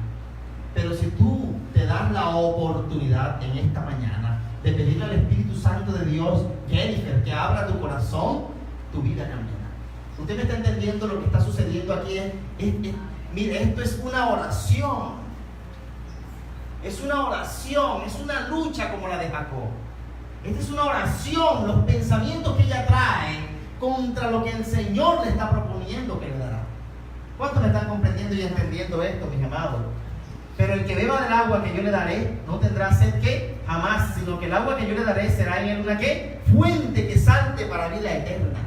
[SPEAKER 1] Pero si tú te das la oportunidad en esta mañana de pedirle al Espíritu Santo de Dios, Jennifer, que abra tu corazón, tu vida cambiará. ¿Usted me está entendiendo lo que está sucediendo aquí? Mire, esto es una oración. Es una oración, es una lucha como la de Jacob. Esta es una oración, los pensamientos que ella trae contra lo que el Señor le está proponiendo que le dará. ¿Cuántos me están comprendiendo y entendiendo esto, mis amados? Pero el que beba del agua que yo le daré no tendrá sed que jamás, sino que el agua que yo le daré será en él una ¿qué? Fuente que salte para vida eterna.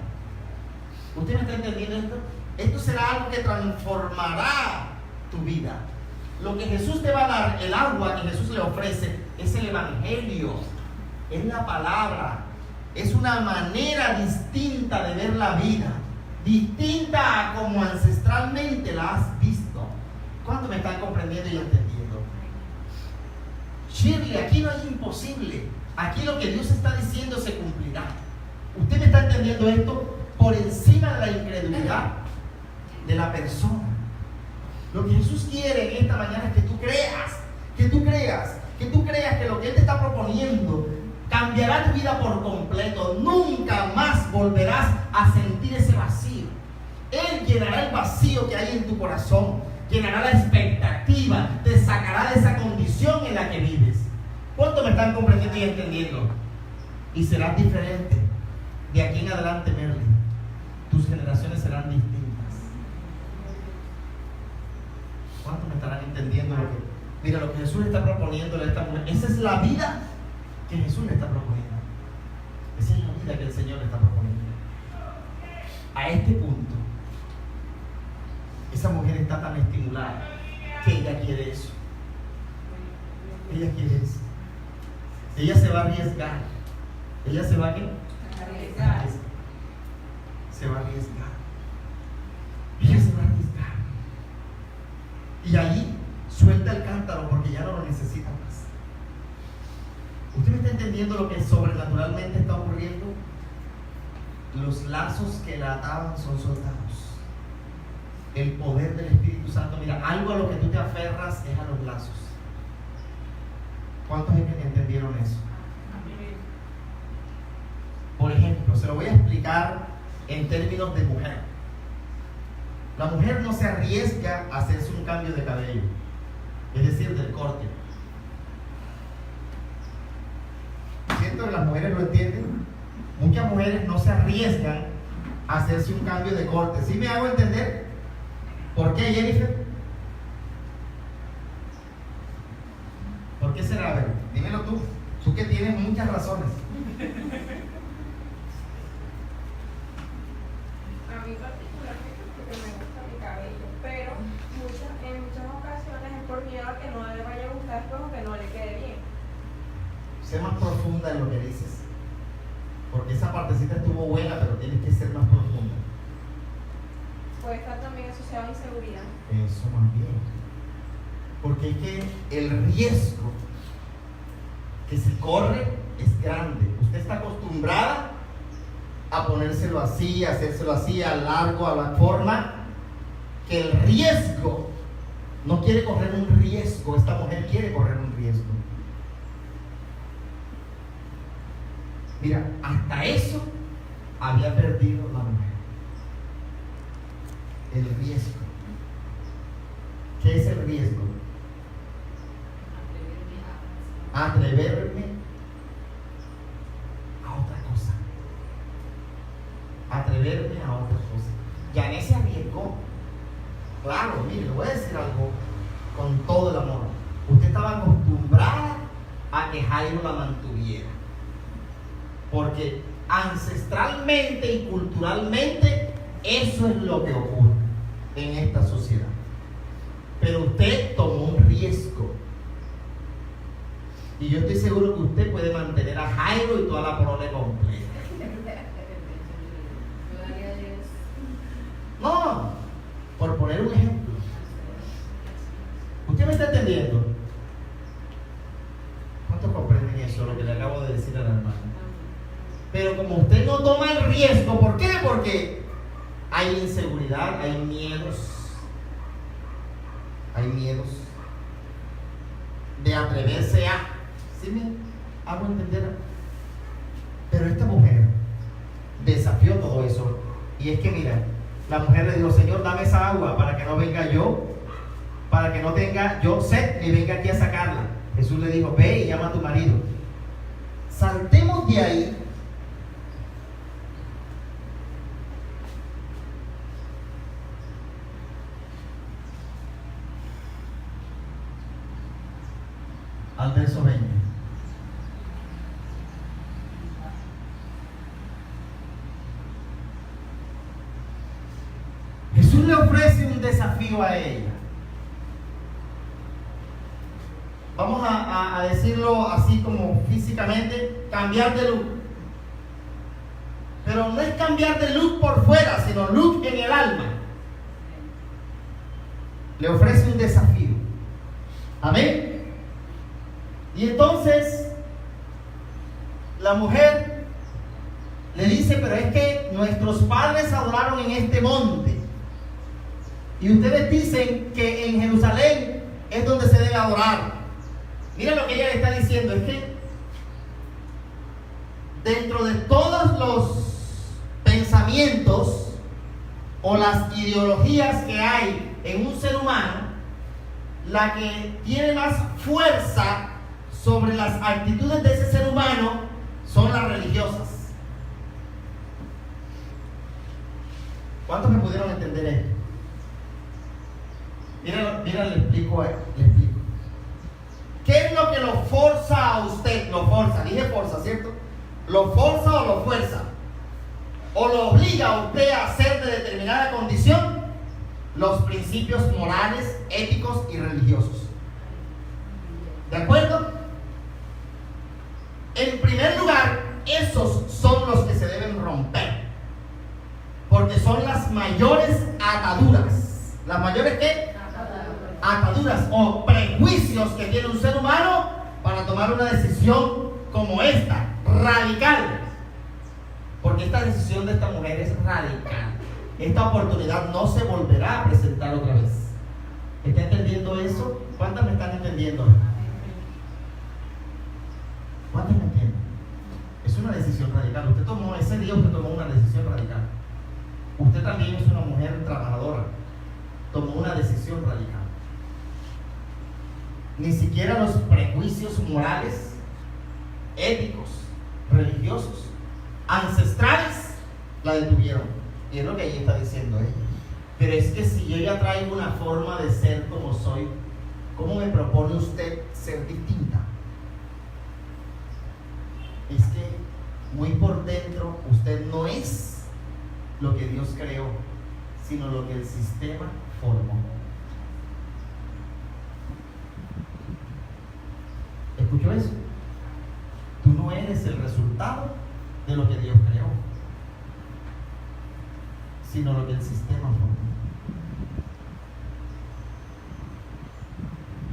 [SPEAKER 1] ¿Usted me está entendiendo esto? Esto será algo que transformará tu vida. Lo que Jesús te va a dar, el agua que Jesús le ofrece, es el Evangelio, es la palabra, es una manera distinta de ver la vida, distinta a como ancestralmente la has visto. ¿Cuánto me están comprendiendo y entendiendo? Shirley, aquí no hay imposible. Aquí lo que Dios está diciendo se cumplirá. ¿Usted me está entendiendo esto? Por encima de la incredulidad de la persona. Lo que Jesús quiere en esta mañana es que tú creas que lo que Él te está proponiendo cambiará tu vida por completo. Nunca más volverás a sentir ese vacío. Él llenará el vacío que hay en tu corazón, llenará la expectativa, te sacará de esa condición en la que vives. ¿Cuánto me están comprendiendo y entendiendo? Y serás diferente. De aquí en adelante, Merlin, tus generaciones serán distintas. ¿Cuántos me estarán entendiendo lo que? Mira, lo que Jesús le está proponiendo a esta mujer, esa es la vida que Jesús le está proponiendo. Esa es la vida que el Señor le está proponiendo. A este punto, esa mujer está tan estimulada que ella quiere eso. Ella quiere eso. Ella se va a arriesgar. ¿Ella se va a qué?
[SPEAKER 2] Arriesgar.
[SPEAKER 1] Se va a arriesgar. Ella se va a arriesgar. Y ahí suelta el cántaro porque ya no lo necesita más. ¿Usted me está entendiendo lo que sobrenaturalmente está ocurriendo? Los lazos que la ataban son soltados. El poder del Espíritu Santo. Mira, algo a lo que tú te aferras es a los lazos. ¿Cuántos entendieron eso? Por ejemplo, se lo voy a explicar en términos de mujer. La mujer no se arriesga a hacerse un cambio de cabello, es decir, del corte. Siento que las mujeres lo entienden. Muchas mujeres no se arriesgan a hacerse un cambio de corte. ¿Sí me hago entender? ¿Por qué, Jennifer? ¿Por qué será? A ver, dímelo tú que tienes muchas razones.
[SPEAKER 3] A mí particularmente porque me gusta mi cabello, pero en muchas ocasiones es por miedo a que no le vaya a gustar después o que no le quede bien.
[SPEAKER 1] Sé más profunda en lo que dices, porque esa partecita estuvo buena, pero tienes que ser más profunda.
[SPEAKER 3] Puede estar también asociado a inseguridad.
[SPEAKER 1] Eso más bien, porque es que el riesgo que se corre es grande. Usted está acostumbrada a ponérselo así, a hacérselo así, a largo, a la forma, que el riesgo, no quiere correr un riesgo. Esta mujer quiere correr un riesgo. Mira, hasta eso había perdido la mujer. El riesgo. ¿Qué es el riesgo? Atreverme a otra cosa. Atreverme a otra cosa. Janet se arriesgó. Claro, mire, le voy a decir algo con todo el amor. Usted estaba acostumbrada a que Jairo la mantuviera. Porque ancestralmente y culturalmente eso es lo que ocurre en esta sociedad. Pero usted tomó un riesgo. Y yo estoy seguro que usted puede mantener a Jairo y toda la prole completa. No, por poner un ejemplo. ¿Usted me está entendiendo? ¿Cuántos comprenden eso, lo que le acabo de decir a la hermana? Pero como usted no toma el riesgo, ¿por qué? Porque hay inseguridad, hay miedos de atreverse a... ¿Sí me hago entender? Pero esta mujer desafió todo eso. Y es que mira, la mujer le dijo: Señor, dame esa agua para que no venga yo, para que no tenga yo sed ni venga aquí a sacarla. Jesús le dijo: ve y llama a tu marido. Saltemos de ahí. Al verso 20. Jesús le ofrece un desafío a ella. Vamos a decirlo así como físicamente: cambiar de look. Pero no es cambiar de look por fuera, sino look en el alma. Le ofrece un desafío. Amén. Y entonces la mujer le dice: pero es que nuestros padres adoraron en este monte, y ustedes dicen que en Jerusalén es donde se debe adorar. Mira lo que ella le está diciendo: es que dentro de todos los pensamientos o las ideologías que hay en un ser humano, la que tiene más fuerza sobre las actitudes de ese ser humano son las religiosas. ¿Cuántos me pudieron entender esto? Mira, le explico. ¿Qué es lo que lo forza a usted? Lo forza, dije forza, ¿cierto? ¿Lo forza o lo fuerza? ¿O lo obliga a usted a hacer de determinada condición? Los principios morales, éticos y religiosos. ¿De acuerdo? En primer lugar, esos son los que se deben romper, porque son las mayores ataduras. ¿Las mayores qué? Ataduras o prejuicios que tiene un ser humano para tomar una decisión como esta, radical. Porque esta decisión de esta mujer es radical. Esta oportunidad no se volverá a presentar otra vez. ¿Está entendiendo eso? ¿Cuántas me están entendiendo? ¿Cuántos me entienden? Es una decisión radical. Usted tomó ese día, usted tomó una decisión radical. Usted también es una mujer trabajadora. Tomó una decisión radical. Ni siquiera los prejuicios morales, éticos, religiosos, ancestrales la detuvieron. Y es lo que ella está diciendo, ¿eh? Pero es que si yo ya traigo una forma de ser como soy, ¿cómo me propone usted ser distinta? Es que muy por dentro usted no es lo que Dios creó, sino lo que el sistema formó. ¿Escuchó eso? Tú no eres el resultado de lo que Dios creó, sino lo que el sistema formó.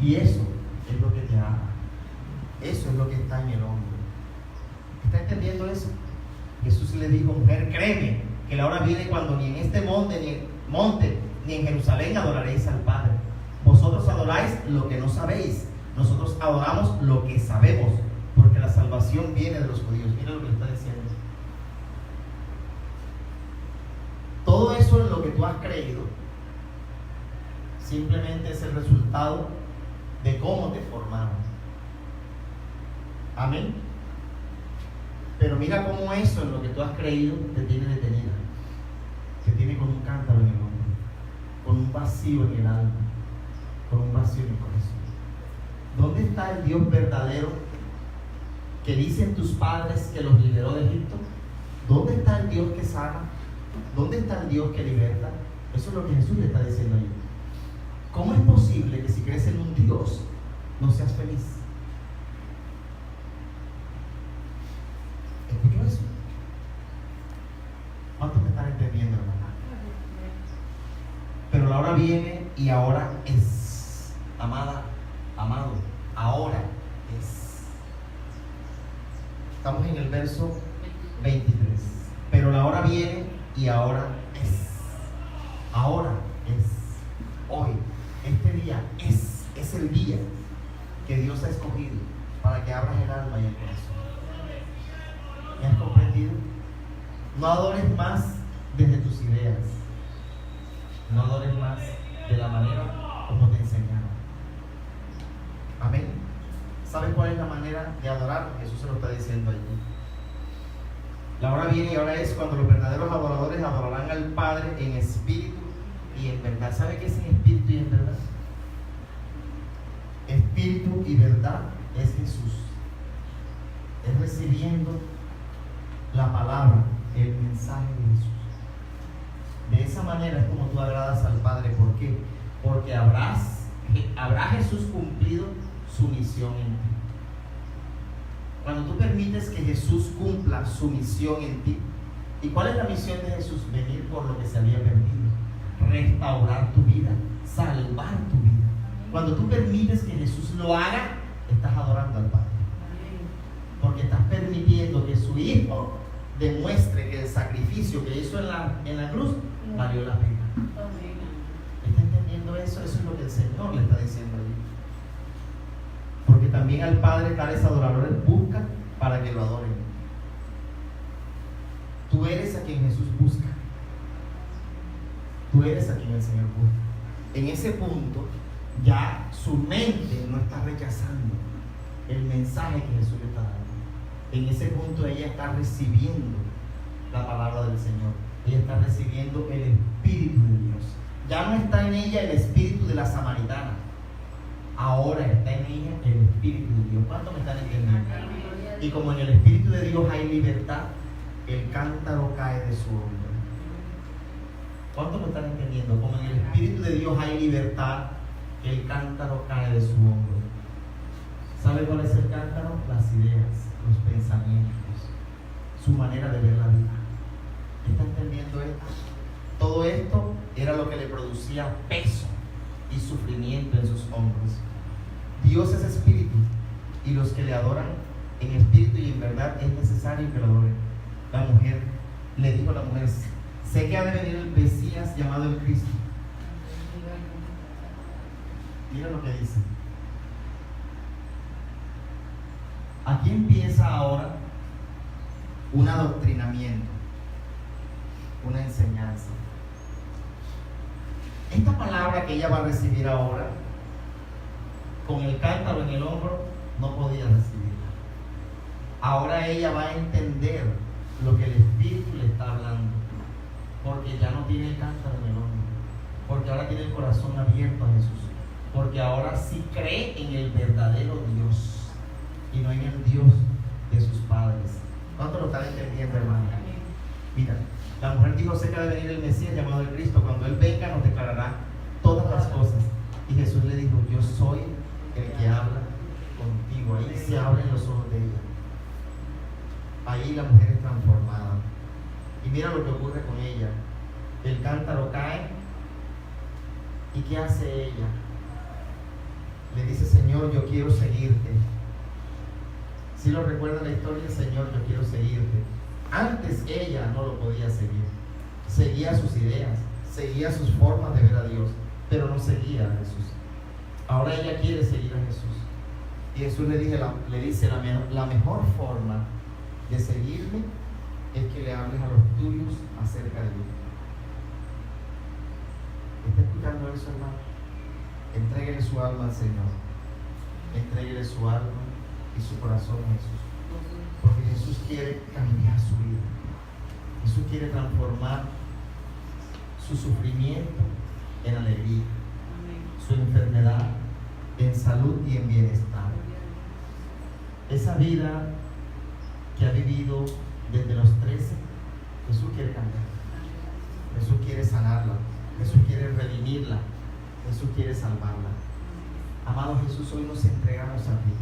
[SPEAKER 1] Y eso es lo que te ama. Eso es lo que está en el hombre. ¿Está entendiendo eso? Jesús le dijo: mujer, créeme que la hora viene cuando ni en este monte, ni en Jerusalén adoraréis al Padre. Vosotros adoráis lo que no sabéis. Nosotros adoramos lo que sabemos, porque la la salvación viene de los judíos. Mira lo que le está diciendo. Todo eso en lo que tú has creído simplemente es el resultado de cómo te formaron. Amén. Pero mira cómo eso en lo que tú has creído te tiene detenida, te tiene con un cántaro en el hombro, con un vacío en el alma, con un vacío en el corazón. ¿Dónde está el Dios verdadero que dicen tus padres que los liberó de Egipto? ¿Dónde está el Dios que sana? ¿Dónde está el Dios que liberta? Eso es lo que Jesús le está diciendo ahí. ¿Cómo es posible que si crees en un Dios no seas feliz? ¿Escuchó eso? ¿Cuántos me están entendiendo, hermano? Pero la hora viene y ahora es. Amada, amado, ahora es. Estamos en el verso 23. Pero la hora viene y ahora es. Ahora es. Hoy, este día es el día que Dios ha escogido para que abras el alma y el corazón. ¿Me has comprendido? No adores más desde tus ideas. No adores más de la manera como te enseñaron. Amén. ¿Sabes cuál es la manera de adorar? Jesús se lo está diciendo allí. La hora viene y ahora es cuando los verdaderos adoradores adorarán al Padre en espíritu y en verdad. ¿Sabe qué es en espíritu y en verdad? Espíritu y verdad es Jesús. Es recibiendo la palabra, el mensaje de Jesús. De esa manera es como tú agradas al Padre. ¿Por qué? Porque habrá Jesús cumplido su misión en ti. Cuando tú permites que Jesús cumpla su misión en ti. ¿Y cuál es la misión de Jesús? Venir por lo que se había perdido, restaurar tu vida, salvar tu vida. Cuando tú permites que Jesús lo haga, estás adorando al Padre. Porque estás permitiendo que su Hijo demuestre que el sacrificio que hizo en la cruz valió la pena. ¿Está entendiendo eso? Eso es lo que el Señor le está diciendo allí. Porque también al Padre tales adoradores buscan para que lo adoren. Tú eres a quien Jesús busca. Tú eres a quien el Señor busca. En ese punto ya su mente no está rechazando el mensaje que Jesús le está dando. En ese punto ella está recibiendo la palabra del Señor. Ella está recibiendo el Espíritu de Dios. Ya no está en ella el espíritu de la samaritana. Ahora está en ella el Espíritu de Dios. ¿Cuántos me están entendiendo? Y como en el Espíritu de Dios hay libertad, el cántaro cae de su hombro. ¿Cuántos me están entendiendo? Como en el Espíritu de Dios hay libertad, el cántaro cae de su hombro. ¿Sabe cuál es el cántaro? Las ideas, los pensamientos, su manera de ver la vida. ¿Está entendiendo esto? Todo esto era lo que le producía peso y sufrimiento en sus hombros. Dios es espíritu y los que le adoran en espíritu y en verdad es necesario que lo adoren. La mujer le dijo a la mujer: sé que ha de venir el Mesías llamado el Cristo. Mira lo que dice. Aquí empieza ahora un adoctrinamiento, una enseñanza. Esta palabra que ella va a recibir ahora, con el cántaro en el hombro, no podía recibirla. Ahora ella va a entender lo que el Espíritu le está hablando, porque ya no tiene el cántaro en el hombro, porque ahora tiene el corazón abierto a Jesús, porque ahora sí cree en el verdadero Dios y no en el Dios de sus padres. ¿Cuánto lo están entendiendo, hermano? Mira, la mujer dijo: sé que ha de venir el Mesías llamado el Cristo. Cuando Él venga nos declarará todas las cosas. Y Jesús le dijo: yo soy el que habla contigo. Ahí se abren los ojos de ella. Ahí la mujer es transformada. Y mira lo que ocurre con ella. El cántaro cae. ¿Y qué hace ella? Le dice: Señor, yo quiero seguirte. Si lo recuerda la historia, Señor, yo quiero seguirte. Antes ella no lo podía seguir. Seguía sus ideas, seguía sus formas de ver a Dios, pero no seguía a Jesús. Ahora ella quiere seguir a Jesús. Y Jesús le dice la mejor forma de seguirme es que le hables a los tuyos acerca de mí. ¿Está escuchando eso, hermano? Entréguele su alma al Señor. Entréguele su alma y su corazón a Jesús. Porque Jesús quiere cambiar su vida. Jesús quiere transformar su sufrimiento en alegría, su enfermedad en salud y en bienestar. Esa vida que ha vivido desde los 13, Jesús quiere cambiar. Jesús quiere sanarla. Jesús quiere redimirla. Jesús quiere salvarla. Amado Jesús, hoy nos entregamos a ti.